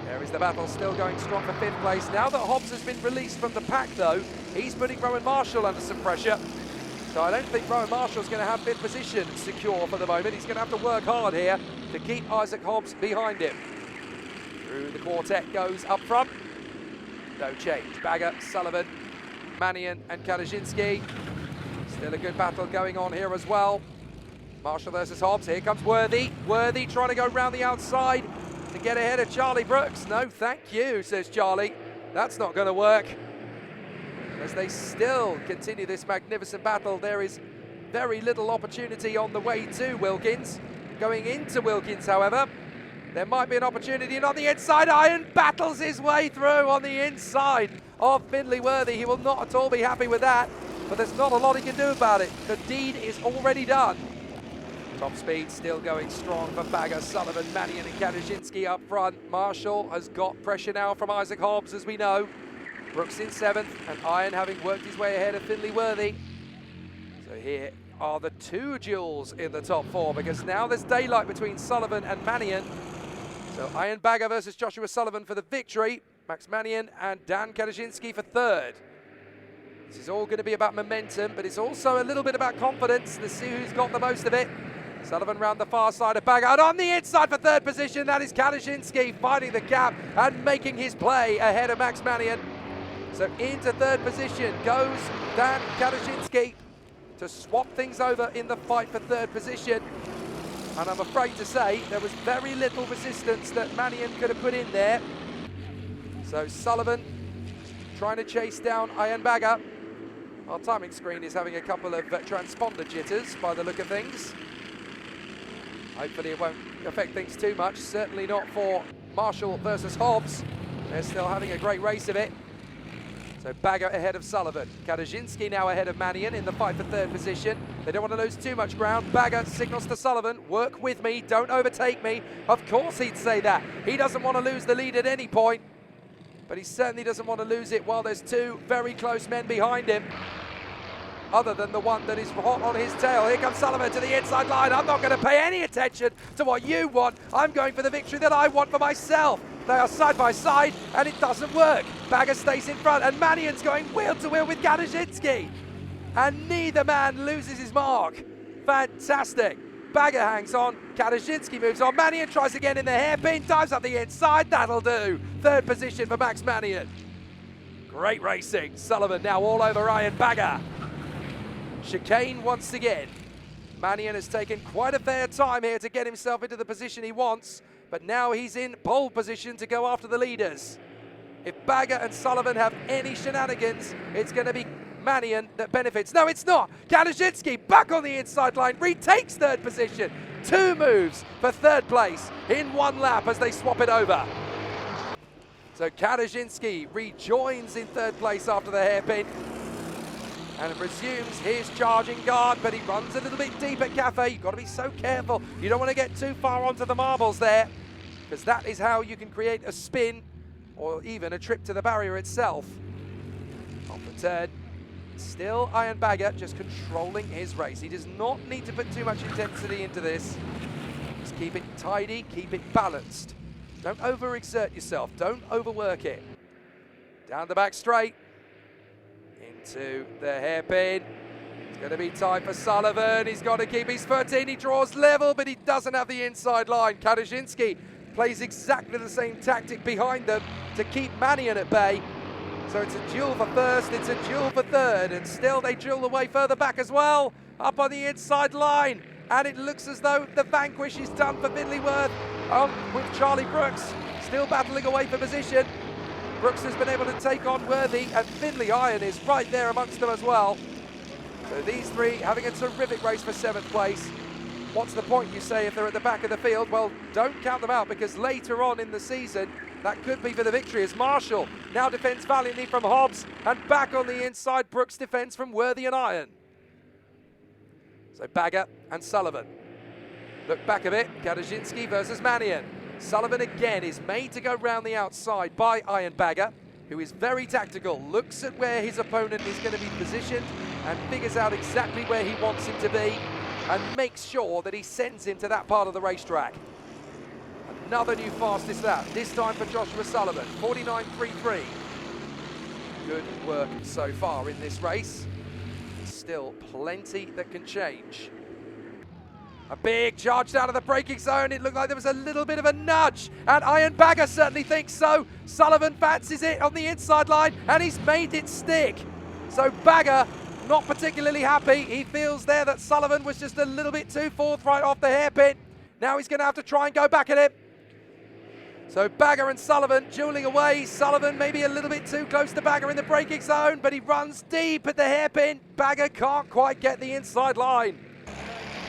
There is the battle still going strong for 5th place. Now that Hobbs has been released from the pack though, he's putting Rowan Marshall under some pressure. So I don't think Rowan Marshall's going to have 5th position secure for the moment. He's going to have to work hard here to keep Isaac Hobbs behind him. Through the quartet goes up front. No change. Bagger, Sullivan, Mannion and Karazinski. Still a good battle going on here as well. Marshall versus Hobbs. Here comes Worthy. Worthy trying to go round the outside to get ahead of Charlie Brooks. No, thank you, says Charlie. That's not going to work. As they still continue this magnificent battle, there is very little opportunity on the way to Wilkins. Going into Wilkins, however, There might be an opportunity, and on the inside, Iron battles his way through on the inside of Finley Worthy. He will not at all be happy with that, but there's not a lot he can do about it. The deed is already done. Top speed still going strong for Bagger, Sullivan, Mannion and Kadaszynski up front. Marshall has got pressure now from Isaac Hobbs, as we know. Brooks in 7th, and Iron having worked his way ahead of Finley Worthy. So here are the 2 duels in the top 4, because now there's daylight between Sullivan and Mannion. So Iron Bagger versus Joshua Sullivan for the victory. Max Mannion and Dan Kadaszynski for 3rd. This is all going to be about momentum, but it's also a little bit about confidence. Let's see who's got the most of it. Sullivan round the far side of Bagger, and on the inside for 3rd position, that is Kadaszynski finding the gap and making his play ahead of Max Mannion. So into 3rd position goes Dan Kadaszynski to swap things over in the fight for 3rd position. And I'm afraid to say there was very little resistance that Mannion could have put in there. So Sullivan trying to chase down Iron Bagger. Our timing screen is having a couple of transponder jitters by the look of things. Hopefully it won't affect things too much, certainly not for Marshall versus Hobbs. They're still having a great race of it. So Bagger ahead of Sullivan. Kadaszynski now ahead of Mannion in the fight for 3rd position. They don't want to lose too much ground. Bagger signals to Sullivan, work with me, don't overtake me. Of course he'd say that. He doesn't want to lose the lead at any point, but he certainly doesn't want to lose it while there's 2 very close men behind him, other than the one that is hot on his tail. Here comes Sullivan to the inside line. I'm not going to pay any attention to what you want. I'm going for the victory that I want for myself. They are side by side, and it doesn't work. Bagger stays in front, and Mannion's going wheel to wheel with Kadaszynski. And neither man loses his mark. Fantastic. Bagger hangs on, Kadaszynski moves on. Mannion tries again in the hairpin, dives up the inside. That'll do. 3rd position for Max Mannion. Great racing. Sullivan now all over Iron Bagger. Chicane once again. Mannion has taken quite a fair time here to get himself into the position he wants, but now he's in pole position to go after the leaders. If Bagger and Sullivan have any shenanigans, it's going to be Mannion that benefits. No, it's not. Kadaszynski back on the inside line, retakes 3rd position. 2 moves for 3rd place in 1 lap as they swap it over. So Kadaszynski rejoins in 3rd place after the hairpin and resumes his charging guard, but he runs a little bit deep at Cafe. You've got to be so careful. You don't want to get too far onto the marbles there, because that is how you can create a spin or even a trip to the barrier itself. Off the turn. Still Iron Bagger just controlling his race. He does not need to put too much intensity into this. Just keep it tidy, keep it balanced. Don't overexert yourself. Don't overwork it. Down the back straight. Into the hairpin. It's going to be time for Sullivan. He's got to keep his foot in. He draws level, but he doesn't have the inside line. Kadaszynski plays exactly the same tactic behind them to keep Mannion at bay. So it's a duel for 1st, it's a duel for 3rd, and still they duel away further back as well, up on the inside line. And it looks as though the vanquish is done for Finley Worth, with Charlie Brooks still battling away for position. Brooks has been able to take on Worthy, and Finley Iron is right there amongst them as well. So these 3 having a terrific race for 7th place. What's the point, you say, if they're at the back of the field? Well, don't count them out, because later on in the season, that could be for the victory, as Marshall now defends valiantly from Hobbs, and back on the inside, Brooks defends from Worthy and Iron. So Bagger and Sullivan. Look back a bit, Kadaszynski versus Mannion. Sullivan again is made to go round the outside by Iron Bagger, who is very tactical, looks at where his opponent is going to be positioned and figures out exactly where he wants him to be and makes sure that he sends him to that part of the racetrack. Another new fastest lap, this time for Joshua Sullivan, 49.33. Good work so far in this race. Still plenty that can change. A big charge down to the braking zone. It looked like there was a little bit of a nudge, and Iron Bagger certainly thinks so. Sullivan fancies it on the inside line, and he's made it stick. So Bagger not particularly happy. He feels there that Sullivan was just a little bit too forthright off the hairpin. Now he's going to have to try and go back at it. So Bagger and Sullivan dueling away. Sullivan maybe a little bit too close to Bagger in the braking zone, but he runs deep at the hairpin. Bagger can't quite get the inside line.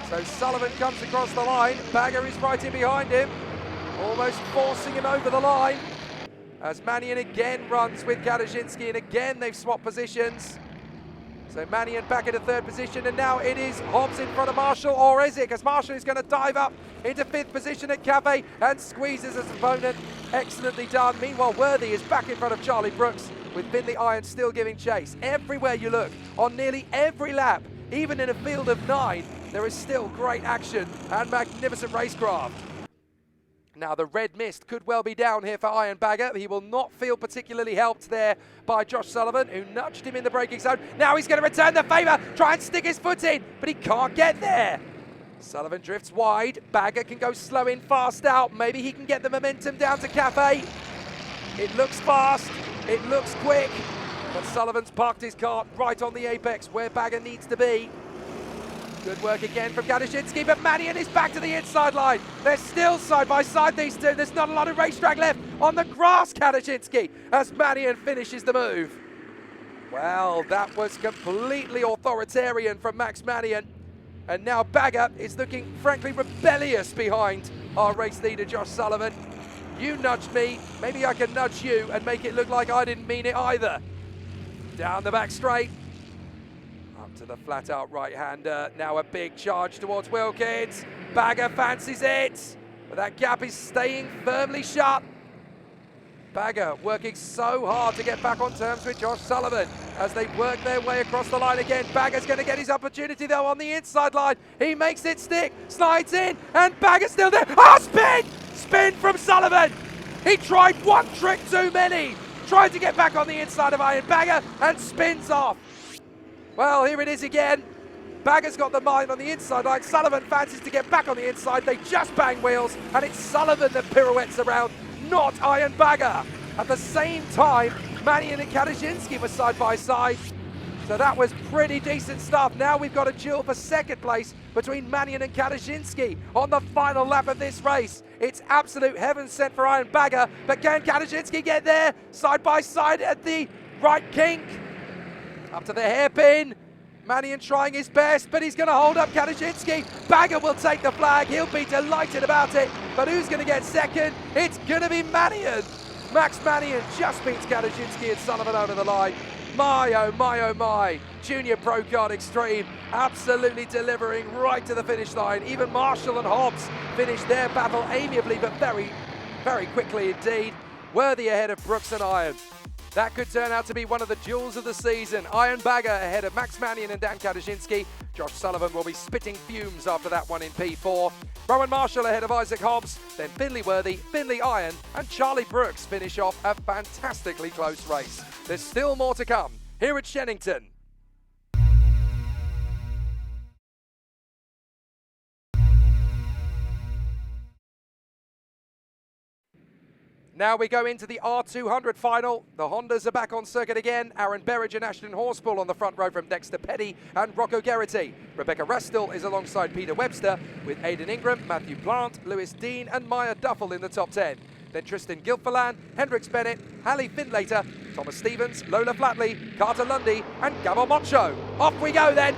So Sullivan comes across the line. Bagger is right in behind him. almost forcing him over the line. As Manion again runs with Katarzyński, and again they've swapped positions. So Manion back into third position, and now it is Hobbs in front of Marshall, or is it? Because Marshall is going to dive up into fifth position at Cafe and squeezes his opponent. Excellently done. Meanwhile, Worthy is back in front of Charlie Brooks, with Finley Iron still giving chase. Everywhere you look, on nearly every lap, even in a field of 9, there is still great action and magnificent racecraft. Now the red mist could well be down here for Iron Bagger. He will not feel particularly helped there by Josh Sullivan, who nudged him in the braking zone. Now he's going to return the favour, try and stick his foot in, but he can't get there. Sullivan drifts wide. Bagger can go slow in, fast out. Maybe he can get the momentum down to Cafe. It looks fast, it looks quick, but Sullivan's parked his kart right on the apex where Bagger needs to be. Good work again from Katarzyński, but Manion is back to the inside line. They're still side by side, these two. There's not a lot of racetrack left on the grass, Katarzyński, as Manion finishes the move. Well, that was completely authoritarian from Max Manion. And now Bagger is looking, frankly, rebellious behind our race leader, Josh Sullivan. You nudged me, maybe I can nudge you and make it look like I didn't mean it either. Down the back straight. To the flat-out right-hander. Now a big charge towards Wilkins. Bagger fancies it, but that gap is staying firmly shut. Bagger working so hard to get back on terms with Josh Sullivan as they work their way across the line again. Bagger's going to get his opportunity though on the inside line. He makes it stick, slides in, and Bagger's still there. Oh, spin! Spin from Sullivan! He tried one trick too many. Tried to get back on the inside of Iron Bagger and spins off. Well, here it is again. Bagger's got the mind on the inside line. Sullivan fancies to get back on the inside. They just bang wheels, and it's Sullivan that pirouettes around, not Iron Bagger. At the same time, Manion and Katarzyński were side by side. So that was pretty decent stuff. Now we've got a duel for second place between Manion and Katarzyński on the final lap of this race. It's absolute heaven sent for Iron Bagger, but can Katarzyński get there? Side by side at the right kink. Up to the hairpin. Manion trying his best, but he's going to hold up Katarzyński. Bagger will take the flag. He'll be delighted about it. But who's going to get second? It's going to be Manion. Max Manion just beats Katarzyński and Sullivan over the line. My, oh my, oh my. Junior Pro Kart Extreme absolutely delivering right to the finish line. Even Marshall and Hobbs finished their battle amiably, but very, very quickly indeed. Worthy ahead of Brooks and Iron. That could turn out to be one of the duels of the season. Iron Bagger ahead of Max Manion and Dan Katarzyński. Josh Sullivan will be spitting fumes after that one in P4. Rowan Marshall ahead of Isaac Hobbs. Then Finley Worthy, Finley Iron, and Charlie Brooks finish off a fantastically close race. There's still more to come here at Shenington. Now we go into the R200 final. The Hondas are back on circuit again. Aaron Berridge and Ashton Horspool on the front row from Dexter Petty and Rocco Geraghty. Rebecca Restall is alongside Peter Webster with Aidan Ingram, Matthew Plant, Lewis Dean and Maya Duffel in the top 10. Then Tristan Gilfillan, Hendrix Bennett, Hallie Findlater, Thomas Stevens, Lola Flatley, Carter Lundy and Gabo Mocho. Off we go then.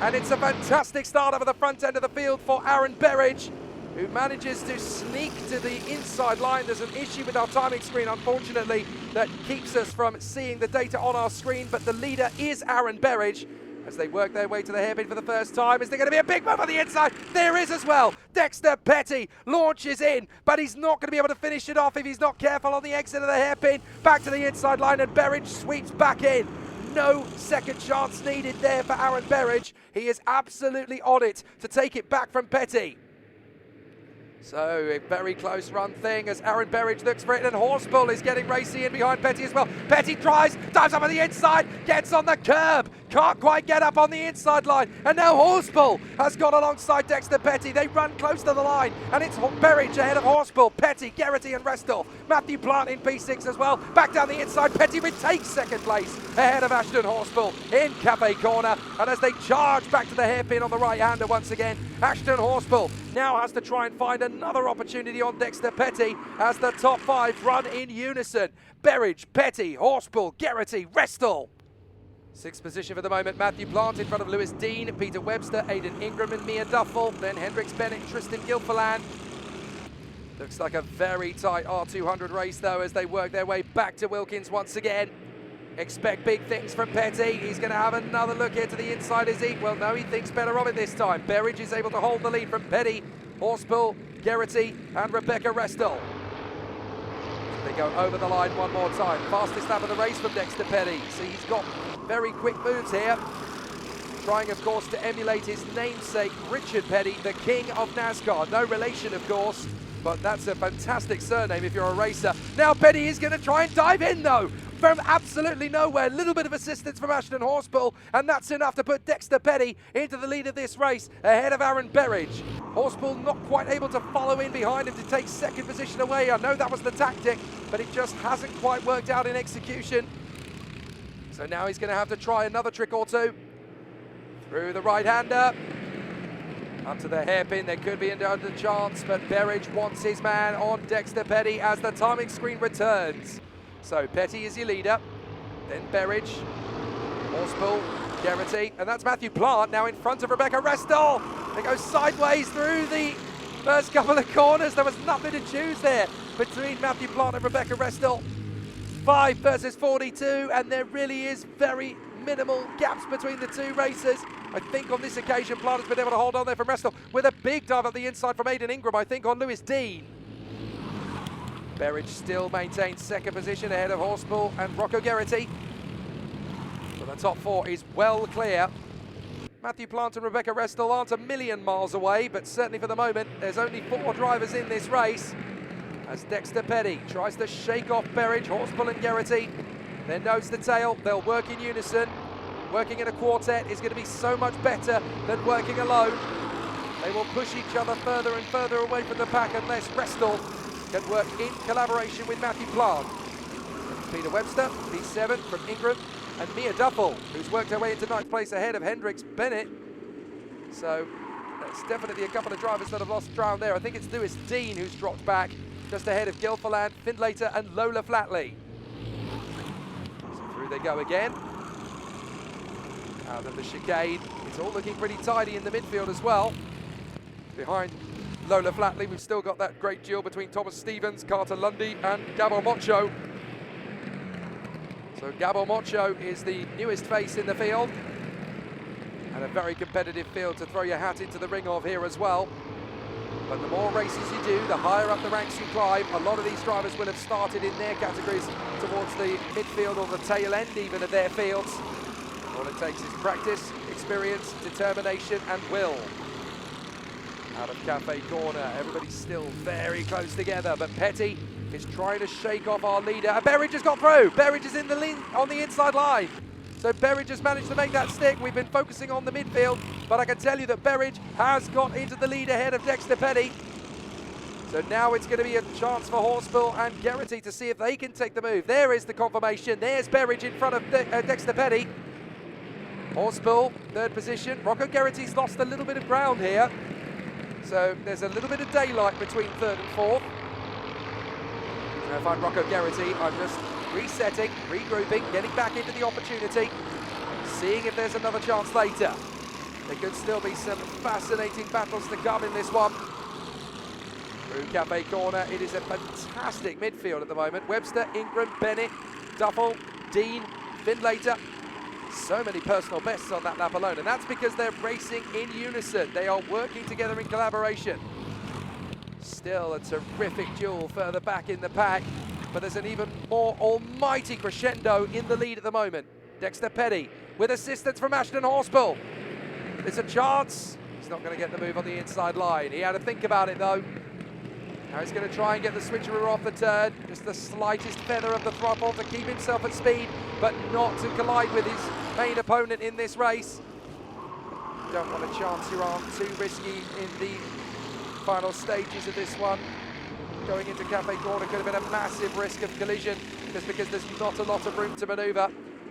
And it's a fantastic start over the front end of the field for Aaron Berridge, who manages to sneak to the inside line. There's an issue with our timing screen, unfortunately, that keeps us from seeing the data on our screen, but the leader is Aaron Berridge as they work their way to the hairpin for the first time. Is there going to be a big move on the inside? There is as well. Dexter Petty launches in, but he's not going to be able to finish it off if he's not careful on the exit of the hairpin. Back to the inside line, and Berridge sweeps back in. No second chance needed there for Aaron Berridge. He is absolutely on it to take it back from Petty. So a very close run thing as Aaron Berridge looks for it, and Horspool is getting racy in behind Petty as well. Petty tries, dives up on the inside, gets on the curb, can't quite get up on the inside line, and now Horspool has got alongside Dexter Petty. They run close to the line, and it's Berridge ahead of Horspool, Petty, Geraghty and Restall. Matthew Plant in P6 as well. Back down the inside, Petty retakes second place ahead of Ashton Horspool in Cafe Corner, and as they charge back to the hairpin on the right-hander once again, Ashton Horspool now has to try and find another opportunity on Dexter Petty as the top 5 run in unison. Berridge, Petty, Horspool, Geraghty, Restall. 6th position for the moment, Matthew Plant in front of Lewis Dean, Peter Webster, Aidan Ingram and Mia Duffel. Then Hendrix Bennett, Tristan Gilfillan. Looks like a very tight R200 race though as they work their way back to Wilkins once again. Expect big things from Petty. He's going to have another look here to the inside, is he? Well, no, he thinks better of it this time. Berridge is able to hold the lead from Petty, Horspool, Geraghty and Rebecca Restall. They go over the line one more time. Fastest lap of the race from Dexter Petty. So he's got very quick moves here. Trying, of course, to emulate his namesake, Richard Petty, the king of NASCAR. No relation, of course, but that's a fantastic surname if you're a racer. Now Petty is going to try and dive in, though, from absolutely nowhere. A little bit of assistance from Ashton Horspool, and that's enough to put Dexter Petty into the lead of this race, ahead of Aaron Berridge. Horspool not quite able to follow in behind him to take second position away. I know that was the tactic, but it just hasn't quite worked out in execution. So now he's going to have to try another trick or two. Through the right-hander. Up to the hairpin, there could be another chance, but Berridge wants his man on Dexter Petty as the timing screen returns. So Petty is your leader, then Berridge, Horspool, Geraghty, and that's Matthew Plant now in front of Rebecca Restall. They go sideways through the first couple of corners. There was nothing to choose there between Matthew Plant and Rebecca Restall. 5 versus 42, and there really is very minimal gaps between the two racers. I think on this occasion, Plant has been able to hold on there from Restall with a big dive up the inside from Aidan Ingram, I think, on Lewis Dean. Berridge still maintains second position ahead of Horspool and Rocco Geraghty. So the top 4 is well clear. Matthew Plant and Rebecca Restall aren't a million miles away, but certainly for the moment, there's only 4 drivers in this race. As Dexter Petty tries to shake off Berridge, Horspool and Geraghty, then nose to tail, they'll work in unison. Working in a quartet is going to be so much better than working alone. They will push each other further and further away from the pack unless Restall can work in collaboration with Matthew Plant. Peter Webster, P7 from Ingram, and Mia Duffel, who's worked her way into 9th place ahead of Hendricks Bennett. So that's definitely a couple of drivers that have lost ground there. I think it's Lewis Dean who's dropped back just ahead of Gilfillan, Findlater and Lola Flatley. So through they go again. Out of the chicane, it's all looking pretty tidy in the midfield as well. Behind Lola Flatley, we've still got that great duel between Thomas Stevens, Carter Lundy and Gabo Mocho. So Gabo Mocho is the newest face in the field. And a very competitive field to throw your hat into the ring of here as well. But the more races you do, the higher up the ranks you climb. A lot of these drivers will have started in their categories towards the midfield or the tail end even of their fields. All it takes is practice, experience, determination and will. Out of Cafe Corner, everybody's still very close together, but Petty is trying to shake off our leader. And Berridge has got through. Berridge is in the lead on the inside line. So Berridge has managed to make that stick. We've been focusing on the midfield, but I can tell you that Berridge has got into the lead ahead of Dexter Petty. So now it's going to be a chance for Horspool and Geraghty to see if they can take the move. There is the confirmation. There's Berridge in front of Dexter Petty. Horspool, 3rd position. Rocco Geraghty's lost a little bit of ground here. So there's a little bit of daylight between 3rd and 4th. So if I'm Rocco Geraghty, I'm just resetting, regrouping, getting back into the opportunity, seeing if there's another chance later. There could still be some fascinating battles to come in this one. Through Cafe Corner, it is a fantastic midfield at the moment. Webster, Ingram, Bennett, Duffel, Dean, Findlater. So many personal bests on that lap alone, and that's because they're racing in unison. They are working together in collaboration. Still a terrific duel further back in the pack, but there's an even more almighty crescendo in the lead at the moment. Dexter Petty with assistance from Ashton Horspool. There's a chance. He's not going to get the move on the inside line. He had to think about it though. Now he's going to try and get the switcheroo off the turn. Just the slightest feather of the throttle to keep himself at speed, but not to collide with his main opponent in this race. Don't want a chance your arm too risky in the final stages of this one. Going into Cafe Corner could have been a massive risk of collision just because there's not a lot of room to manoeuvre.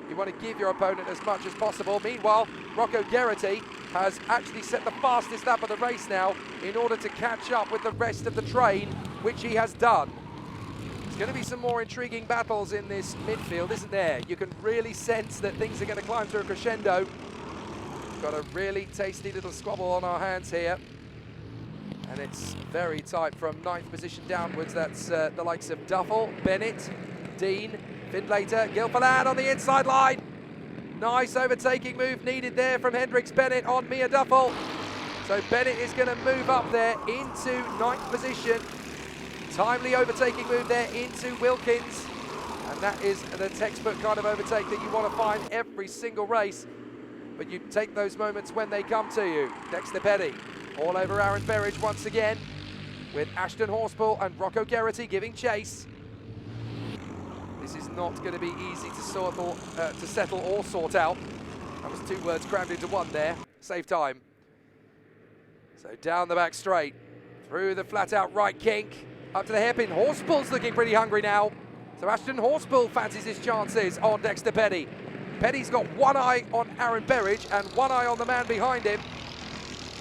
You want to give your opponent as much as possible. Meanwhile, Rocco Geraghty has actually set the fastest lap of the race now in order to catch up with the rest of the train, which he has done. There's going to be some more intriguing battles in this midfield, isn't there? You can really sense that things are going to climb to a crescendo. Got a really tasty little squabble on our hands here. And it's very tight from 9th position downwards. That's the likes of Duffel, Bennett, Dean, Findlater, Gilfillan on the inside line. Nice overtaking move needed there from Hendricks Bennett on Mia Duffel. So Bennett is going to move up there into 9th position. Timely overtaking move there into Wilkins. And that is the textbook kind of overtake that you want to find every single race. But you take those moments when they come to you. Dexter Petty all over Aaron Berridge once again, with Ashton Horspool and Rocco Geraghty giving chase. This is not going to be easy to settle or sort out. That was 2 words crammed into one there. Save time. So down the back straight, through the flat out right kink, up to the hairpin. Horspool's looking pretty hungry now. So Ashton Horspool fancies his chances on Dexter Petty. Petty's got one eye on Aaron Berridge and one eye on the man behind him.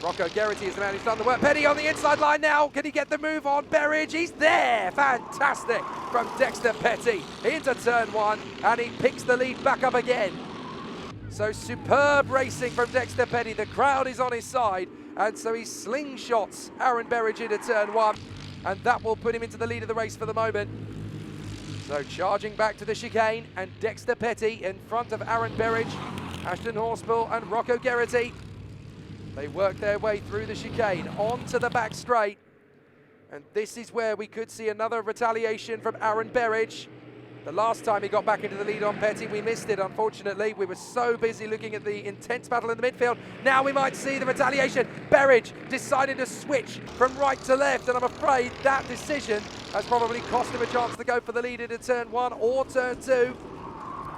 Rocco Geraghty is the man who's done the work. Petty on the inside line now. Can he get the move on Berridge? He's there. Fantastic from Dexter Petty into turn 1, and he picks the lead back up again. So superb racing from Dexter Petty. The crowd is on his side, and so he slingshots Aaron Berridge into turn 1, and that will put him into the lead of the race for the moment. So charging back to the chicane, and Dexter Petty in front of Aaron Berridge, Ashton Horspool and Rocco Geraghty. They work their way through the chicane onto the back straight, and this is where we could see another retaliation from Aaron Berridge. The last time he got back into the lead on Petty, we missed it, unfortunately. We were so busy looking at the intense battle in the midfield. Now we might see the retaliation. Berridge decided to switch from right to left, and I'm afraid that decision has probably cost him a chance to go for the lead into turn 1 or turn 2.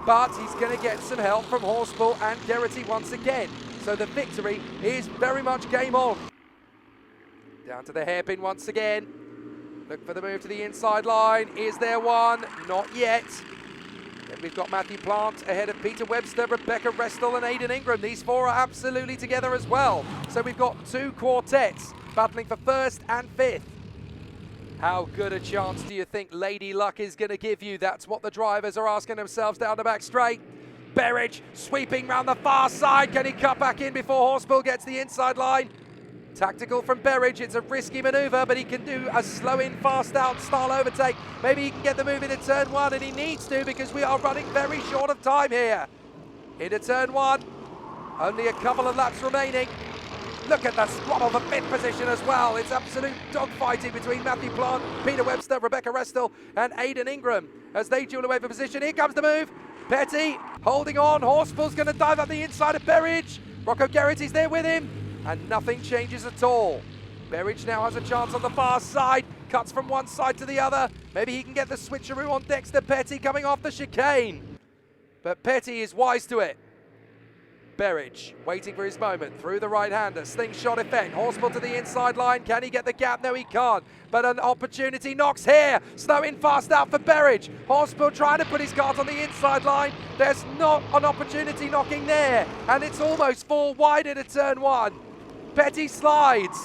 But he's going to get some help from Horspool and Geraghty once again. So the victory is very much game on. Down to the hairpin once again. Look for the move to the inside line. Is there one? Not yet. Then we've got Matthew Plant ahead of Peter Webster, Rebecca Restel and Aidan Ingram. These 4 are absolutely together as well. So we've got 2 quartets battling for 1st and 5th. How good a chance do you think Lady Luck is going to give you? That's what the drivers are asking themselves down the back straight. Berridge sweeping round the far side. Can he cut back in before Horspool gets the inside line? Tactical from Berridge. It's a risky manoeuvre, but he can do a slow in, fast out style overtake. Maybe he can get the move into turn 1, and he needs to, because we are running very short of time here. Into turn 1. Only a couple of laps remaining. Look at the squabble for 5th position as well. It's absolute dogfighting between Matthew Plant, Peter Webster, Rebecca Restel and Aidan Ingram as they duel away for position. Here comes the move. Petty holding on. Horspool's going to dive up the inside of Berridge. Rocco Geraghty's there with him, and nothing changes at all. Berridge now has a chance on the far side. Cuts from one side to the other. Maybe he can get the switcheroo on Dexter Petty coming off the chicane. But Petty is wise to it. Berridge waiting for his moment through the right-hander. Slingshot effect. Horspool to the inside line. Can he get the gap? No, he can't. But an opportunity knocks here. Slow in, fast out for Berridge. Horspool trying to put his cart on the inside line. There's not an opportunity knocking there. And it's almost 4 wide into turn 1. Petty slides.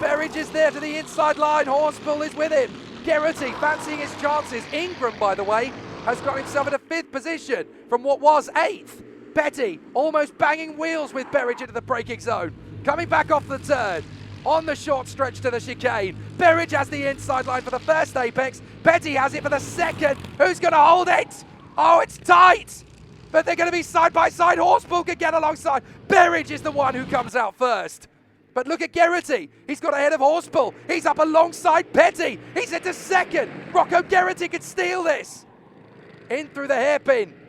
Berridge is there to the inside line. Horspool is with him. Geraghty fancying his chances. Ingram, by the way, has got himself in a 5th position from what was 8th. Petty almost banging wheels with Berridge into the braking zone. Coming back off the turn. On the short stretch to the chicane. Berridge has the inside line for the first apex. Petty has it for the second. Who's going to hold it? Oh, it's tight. But they're going to be side by side. Horspool can get alongside. Berridge is the one who comes out first. But look at Geraghty. He's got ahead of Horspool. He's up alongside Petty. He's into second. Rocco Geraghty could steal this. In through the hairpin.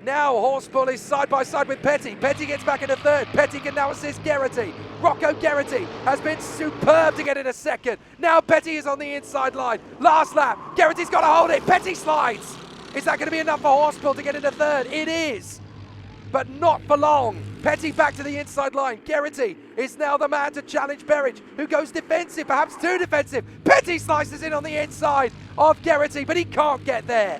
Now Horspool is side by side with Petty. Petty gets back into 3rd. Petty can now assist Geraghty. Rocco Geraghty has been superb to get in a second. Now Petty is on the inside line. Last lap. Geraghty's got to hold it. Petty slides. Is that going to be enough for Horspool to get into 3rd? It is. But not for long. Petty back to the inside line. Geraghty is now the man to challenge Berridge, who goes defensive, perhaps too defensive. Petty slices in on the inside of Geraghty, but he can't get there.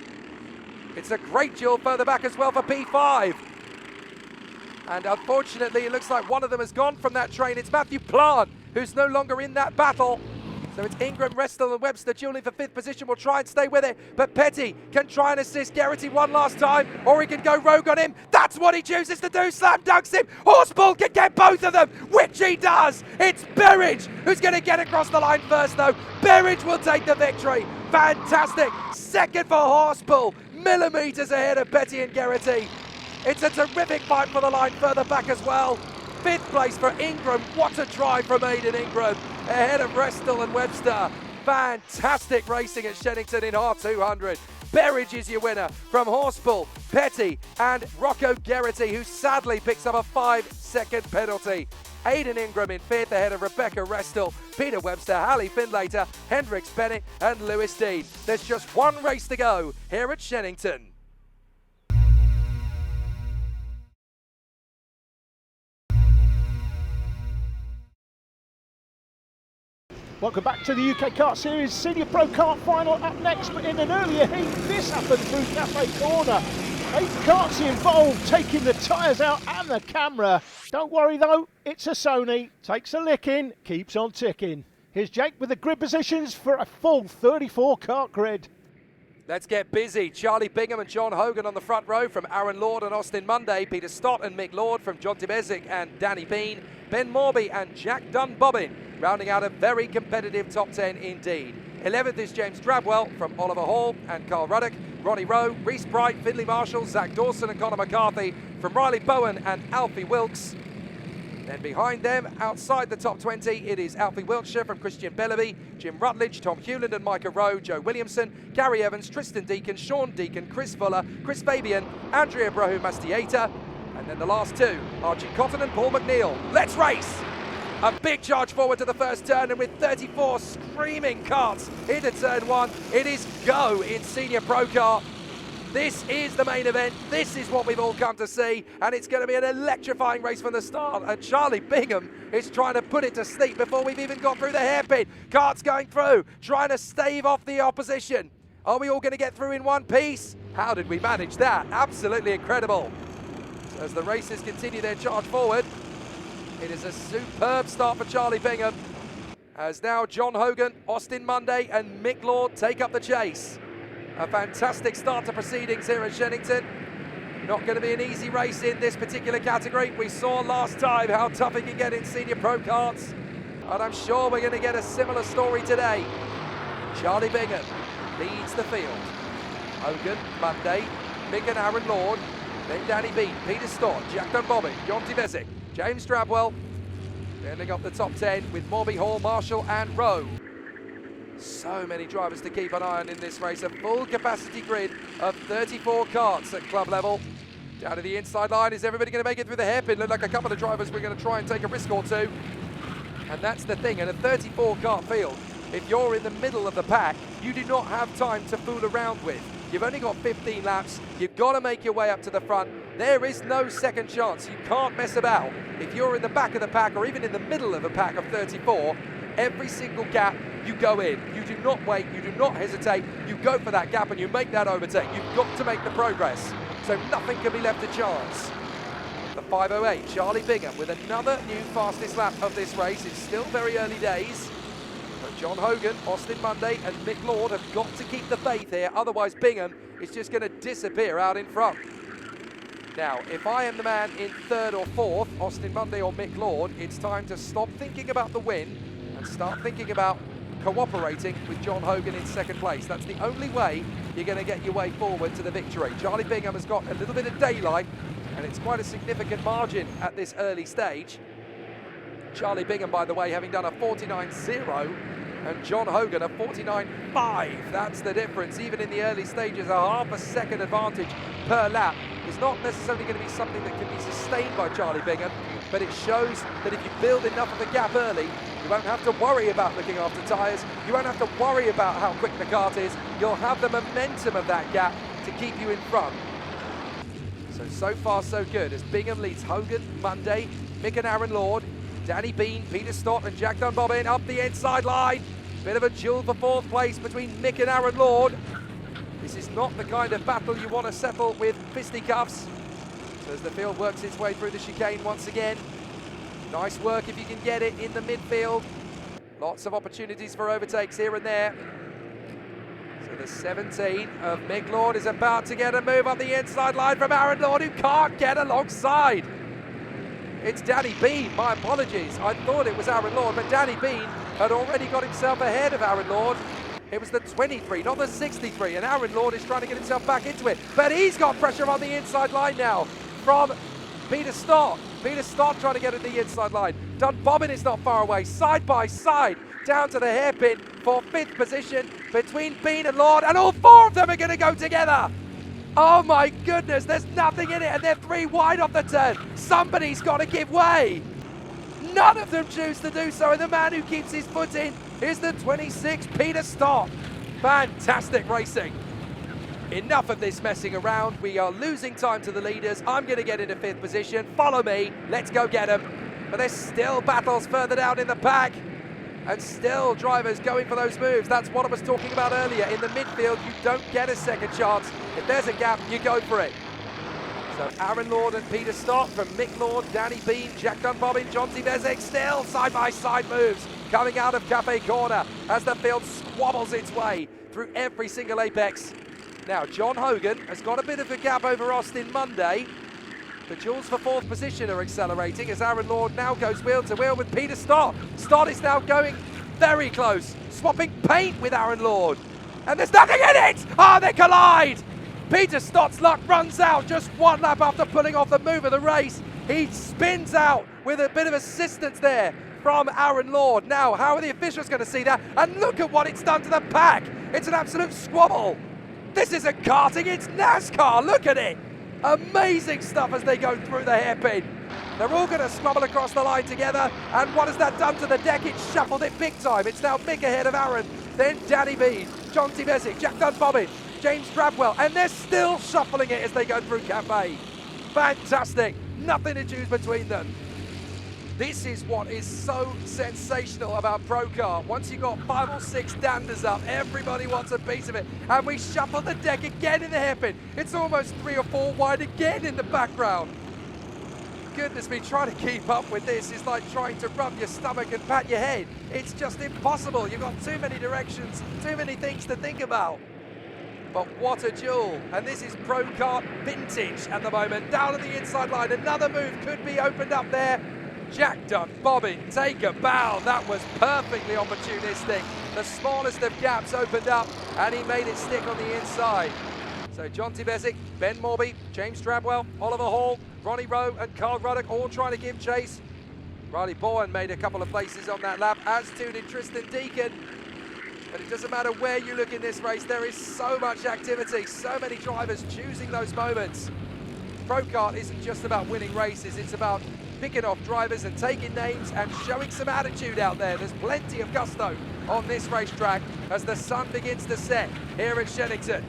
It's a great duel further back as well for P5. And unfortunately, it looks like one of them has gone from that train. It's Matthew Plant, who's no longer in that battle. So it's Ingram, Restel and Webster dueling for 5th position. Will try and stay with it, but Petty can try and assist Geraghty one last time, or he can go rogue on him. That's what he chooses to do, slam dunks him. Horseball can get both of them, which he does. It's Berridge who's going to get across the line first though. Berridge will take the victory. Fantastic. Second for Horseball, millimetres ahead of Petty and Geraghty. It's a terrific fight for the line further back as well. 5th place for Ingram. What a drive from Aidan Ingram ahead of Restel and Webster. Fantastic racing at Shenington in R200. Berridge is your winner from Horseball, Petty and Rocco Geraghty, who sadly picks up a 5-second penalty. Aidan Ingram in 5th ahead of Rebecca Restel, Peter Webster, Hallie Findlater, Hendrix Bennett and Lewis Dean. There's just one race to go here at Shenington. Welcome back to the UK Kart Series Senior Pro Kart Final. Up next, but in an earlier heat, this happened through Cafe Corner. 8 karts involved, taking the tyres out and the camera. Don't worry though, it's a Sony. Takes a licking, keeps on ticking. Here's Jake with the grid positions for a full 34 kart grid. Let's get busy. Charlie Bingham and John Hogan on the front row from Aaron Lord and Austin Monday. Peter Stott and Mick Lord from John Tibesic and Danny Bean. Ben Morby and Jack Dunbobbin, rounding out a very competitive top 10 indeed. 11th is James Drabwell from Oliver Hall and Carl Ruddock. Ronnie Rowe, Reese Bright, Finley Marshall, Zach Dawson and Conor McCarthy from Riley Bowen and Alfie Wilkes. Then behind them, outside the top 20, it is Alfie Wiltshire from Christian Bellaby, Jim Rutledge, Tom Hewland and Micah Rowe, Joe Williamson, Gary Evans, Tristan Deacon, Sean Deacon, Chris Fuller, Chris Fabian, Andrea Brahou Mastieta, and then the last two, Archie Cotton and Paul McNeil. Let's race! A big charge forward to the first turn, and with 34 screaming karts into turn 1, it is go in Senior Pro Kart. This is the main event. This is what we've all come to see, and it's going to be an electrifying race from the start. And Charlie Bingham is trying to put it to sleep before we've even got through the hairpin. Karts going through, trying to stave off the opposition. Are we all going to get through in one piece? How did we manage that? Absolutely incredible. So as the races continue their charge forward, it is a superb start for Charlie Bingham, as now John Hogan, Austin Monday and Mick Lord take up the chase. A fantastic start to proceedings here at Shenington. Not going to be an easy race in this particular category. We saw last time how tough it can get in Senior Pro Karts, and I'm sure we're going to get a similar story today. Charlie Bingham leads the field. Hogan, Monday, Mick and Aaron Lord, then Danny Bean, Peter Stott, Jack Dunbobbin, John Tibesic, James Drabwell, ending up the top 10 with Morby, Hall, Marshall and Rowe. So many drivers to keep an eye on in this race. A full capacity grid of 34 karts at club level. Down to the inside line. Is everybody going to make it through the hairpin? Look like a couple of drivers we're going to try and take a risk or two. And that's the thing. In a 34 kart field, if you're in the middle of the pack, you do not have time to fool around with. You've only got 15 laps. You've got to make your way up to the front. There is no second chance. You can't mess about. If you're in the back of the pack or even in the middle of a pack of 34, every single gap you go in. You do not wait, you do not hesitate, you go for that gap and you make that overtake. You've got to make the progress, so nothing can be left to chance. The 5:08, Charlie Bingham with another new fastest lap of this race. It's still very early days, but John Hogan, Austin Monday and Mick Lord have got to keep the faith here, otherwise Bingham is just going to disappear out in front. Now, if I am the man in 3rd or 4th, Austin Monday or Mick Lord, it's time to stop thinking about the win and start thinking about cooperating with John Hogan in 2nd place. That's the only way you're going to get your way forward to the victory. Charlie Bingham has got a little bit of daylight, and it's quite a significant margin at this early stage. Charlie Bingham, by the way, having done a 49.0, and John Hogan a 49.5. That's the difference. Even in the early stages, a half a second advantage per lap is not necessarily going to be something that can be sustained by Charlie Bingham, but it shows that if you build enough of a gap early, you won't have to worry about looking after tyres, you won't have to worry about how quick the kart is, you'll have the momentum of that gap to keep you in front. So far so good, as Bingham leads Hogan, Monday, Mick and Aaron Lord, Danny Bean, Peter Stott and Jack Dunbobbin up the inside line. Bit of a duel for 4th place between Mick and Aaron Lord. This is not the kind of battle you want to settle with fisticuffs. So as the field works its way through the chicane once again. Nice work if you can get it in the midfield. Lots of opportunities for overtakes here and there. So the 17 of Mick Lord is about to get a move on the inside line from Aaron Lord, who can't get alongside. It's Danny Bean, my apologies. I thought it was Aaron Lord, but Danny Bean had already got himself ahead of Aaron Lord. It was the 23, not the 63, and Aaron Lord is trying to get himself back into it. But he's got pressure on the inside line now from Peter Stott. Peter Stott trying to get at the inside line. Dunbobbin is not far away, side by side, down to the hairpin for 5th position between Bean and Lord, and all 4 of them are going to go together. Oh my goodness, there's nothing in it, and they're 3 wide off the turn. Somebody's got to give way. None of them choose to do so, and the man who keeps his foot in is the 26, Peter Stott. Fantastic racing. Enough of this messing around. We are losing time to the leaders. I'm going to get into 5th position. Follow me. Let's go get them. But there's still battles further down in the pack. And still drivers going for those moves. That's what I was talking about earlier. In the midfield, you don't get a second chance. If there's a gap, you go for it. So Aaron Lord and Peter Stott from Mick Lord, Danny Bean, Jack Dunbobbin, Jonty Bezic, still side-by-side moves coming out of Cafe Corner as the field squabbles its way through every single apex. Now, John Hogan has got a bit of a gap over Austin Monday. The duels for 4th position are accelerating as Aaron Lord now goes wheel to wheel with Peter Stott. Stott is now going very close, swapping paint with Aaron Lord. And there's nothing in it! Oh, they collide! Peter Stott's luck runs out just 1 lap after pulling off the move of the race. He spins out with a bit of assistance there from Aaron Lord. Now, how are the officials going to see that? And look at what it's done to the pack. It's an absolute squabble. This isn't karting, it's NASCAR. Look at it. Amazing stuff as they go through the hairpin. They're all going to squabble across the line together. And what has that done to the deck? It's shuffled it big time. It's now Mick ahead of Aaron, then Danny Bean, Jonty Bezic, Jack Dunbobbin, James Drabwell, and they're still shuffling it as they go through Cafe. Fantastic. Nothing to choose between them. This is what is so sensational about Pro Kart. Once you've got 5 or 6 danders up, everybody wants a piece of it. And we shuffle the deck again in the hairpin. It's almost 3 or 4 wide again in the background. Goodness me, trying to keep up with this is like trying to rub your stomach and pat your head. It's just impossible. You've got too many directions, too many things to think about. But what a duel. And this is Pro Kart vintage at the moment. Down at the inside line, another move could be opened up there. Jack Dunbobbin, take a bow. That was perfectly opportunistic. The smallest of gaps opened up, and he made it stick on the inside. So Jonty Bezic, Ben Morby, James Drabwell, Oliver Hall, Ronnie Rowe, and Carl Ruddock all trying to give chase. Riley Bowen made a couple of places on that lap, as too did Tristan Deacon. But it doesn't matter where you look in this race, there is so much activity, so many drivers choosing those moments. Pro Kart isn't just about winning races, it's about picking off drivers and taking names and showing some attitude out there. There's plenty of gusto on this racetrack as the sun begins to set here at Shenington.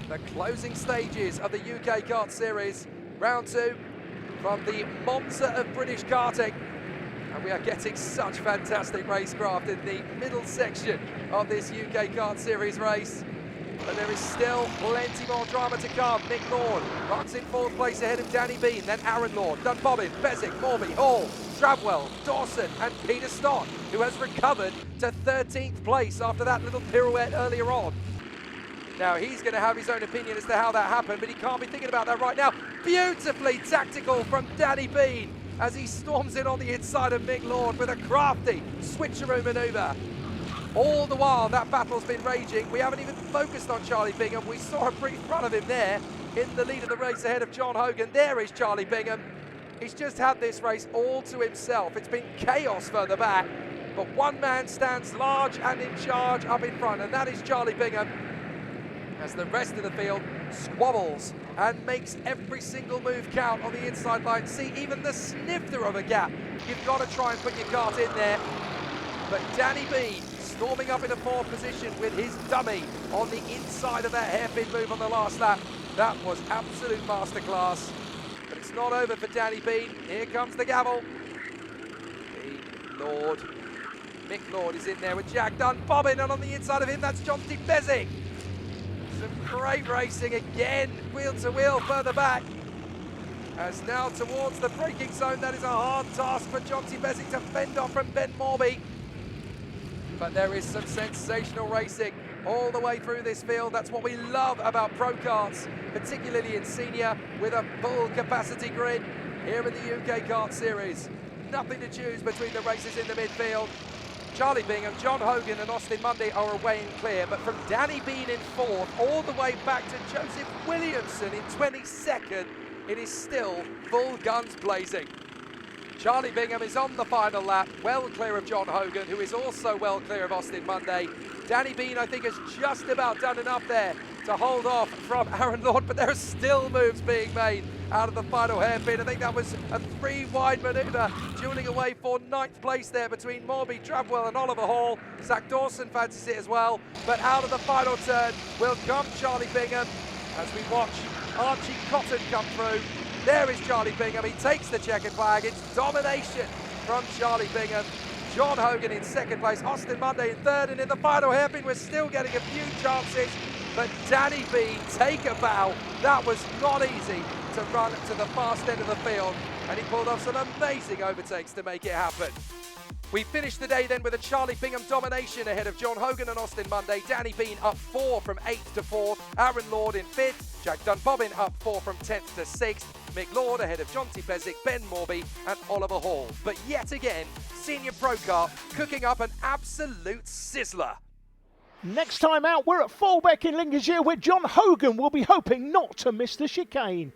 The closing stages of the UK Kart Series, round 2 from the Monza of British karting. And we are getting such fantastic racecraft in the middle section of this UK Kart Series race. But there is still plenty more drama to come. Mick Lord runs in 4th place ahead of Danny Bean, then Aaron Lord, Dunbobbin, Bezic, Morby, Hall, Drabwell, Dawson and Peter Stott, who has recovered to 13th place after that little pirouette earlier on. Now he's going to have his own opinion as to how that happened, but he can't be thinking about that right now. Beautifully tactical from Danny Bean as he storms in on the inside of Mick Lord with a crafty switcheroo manoeuvre. All the while that battle's been raging, we haven't even focused on Charlie Bingham. We saw a brief run of him there in the lead of the race ahead of John Hogan. There is Charlie Bingham. He's just had this race all to himself. It's been chaos further back, but one man stands large and in charge up in front, and that is Charlie Bingham, as the rest of the field squabbles and makes every single move count on the inside line. See, even the snifter of a gap, you've got to try and put your kart in there. But Danny Bean storming up in a 4th position with his dummy on the inside of that hairpin move on the last lap. That was absolute masterclass. But it's not over for Danny Bean. Here comes the gavel. Lord. Mick Lord is in there with Jack Dunbobbin, and on the inside of him, that's Jonty Bezic. Some great racing again, wheel to wheel further back. As now towards the braking zone, that is a hard task for Jonty Bezic to fend off from Ben Morby. but there is some sensational racing all the way through this field. That's what we love about Pro Karts, particularly in senior, with a full capacity grid here in the UK Kart Series. Nothing to choose between the races in the midfield. Charlie Bingham, John Hogan and Austin Munday are away and clear, but from Danny Bean in 4th all the way back to Joseph Williamson in 22nd, it is still full guns blazing. Charlie Bingham is on the final lap, well clear of John Hogan, who is also well clear of Austin Munday. Danny Bean, I think, has just about done enough there to hold off from Aaron Lord, but there are still moves being made out of the final hairpin. I think that was a 3-wide manoeuvre, dueling away for 9th place there between Morby, Travwell and Oliver Hall. Zach Dawson fancies it as well, but out of the final turn will come Charlie Bingham as we watch Archie Cotton come through. There is Charlie Bingham, he takes the checkered flag. It's domination from Charlie Bingham. John Hogan in 2nd place, Austin Munday in 3rd, and in the final hairpin we're still getting a few chances, but Danny Bean, take a bow. That was not easy to run to the fast end of the field, and he pulled off some amazing overtakes to make it happen. We finished the day then with a Charlie Bingham domination ahead of John Hogan and Austin Munday. Danny Bean up 4 from 8th to 4th. Aaron Lord in 5th. Jack Dunbobbin up 4 from 10th to 6th. Mick Lord ahead of Jonty Bezic, Ben Morby and Oliver Hall. But yet again, Senior Pro Kart cooking up an absolute sizzler. Next time out, we're at Folbeck in Lincolnshire, where John Hogan will be hoping not to miss the chicane.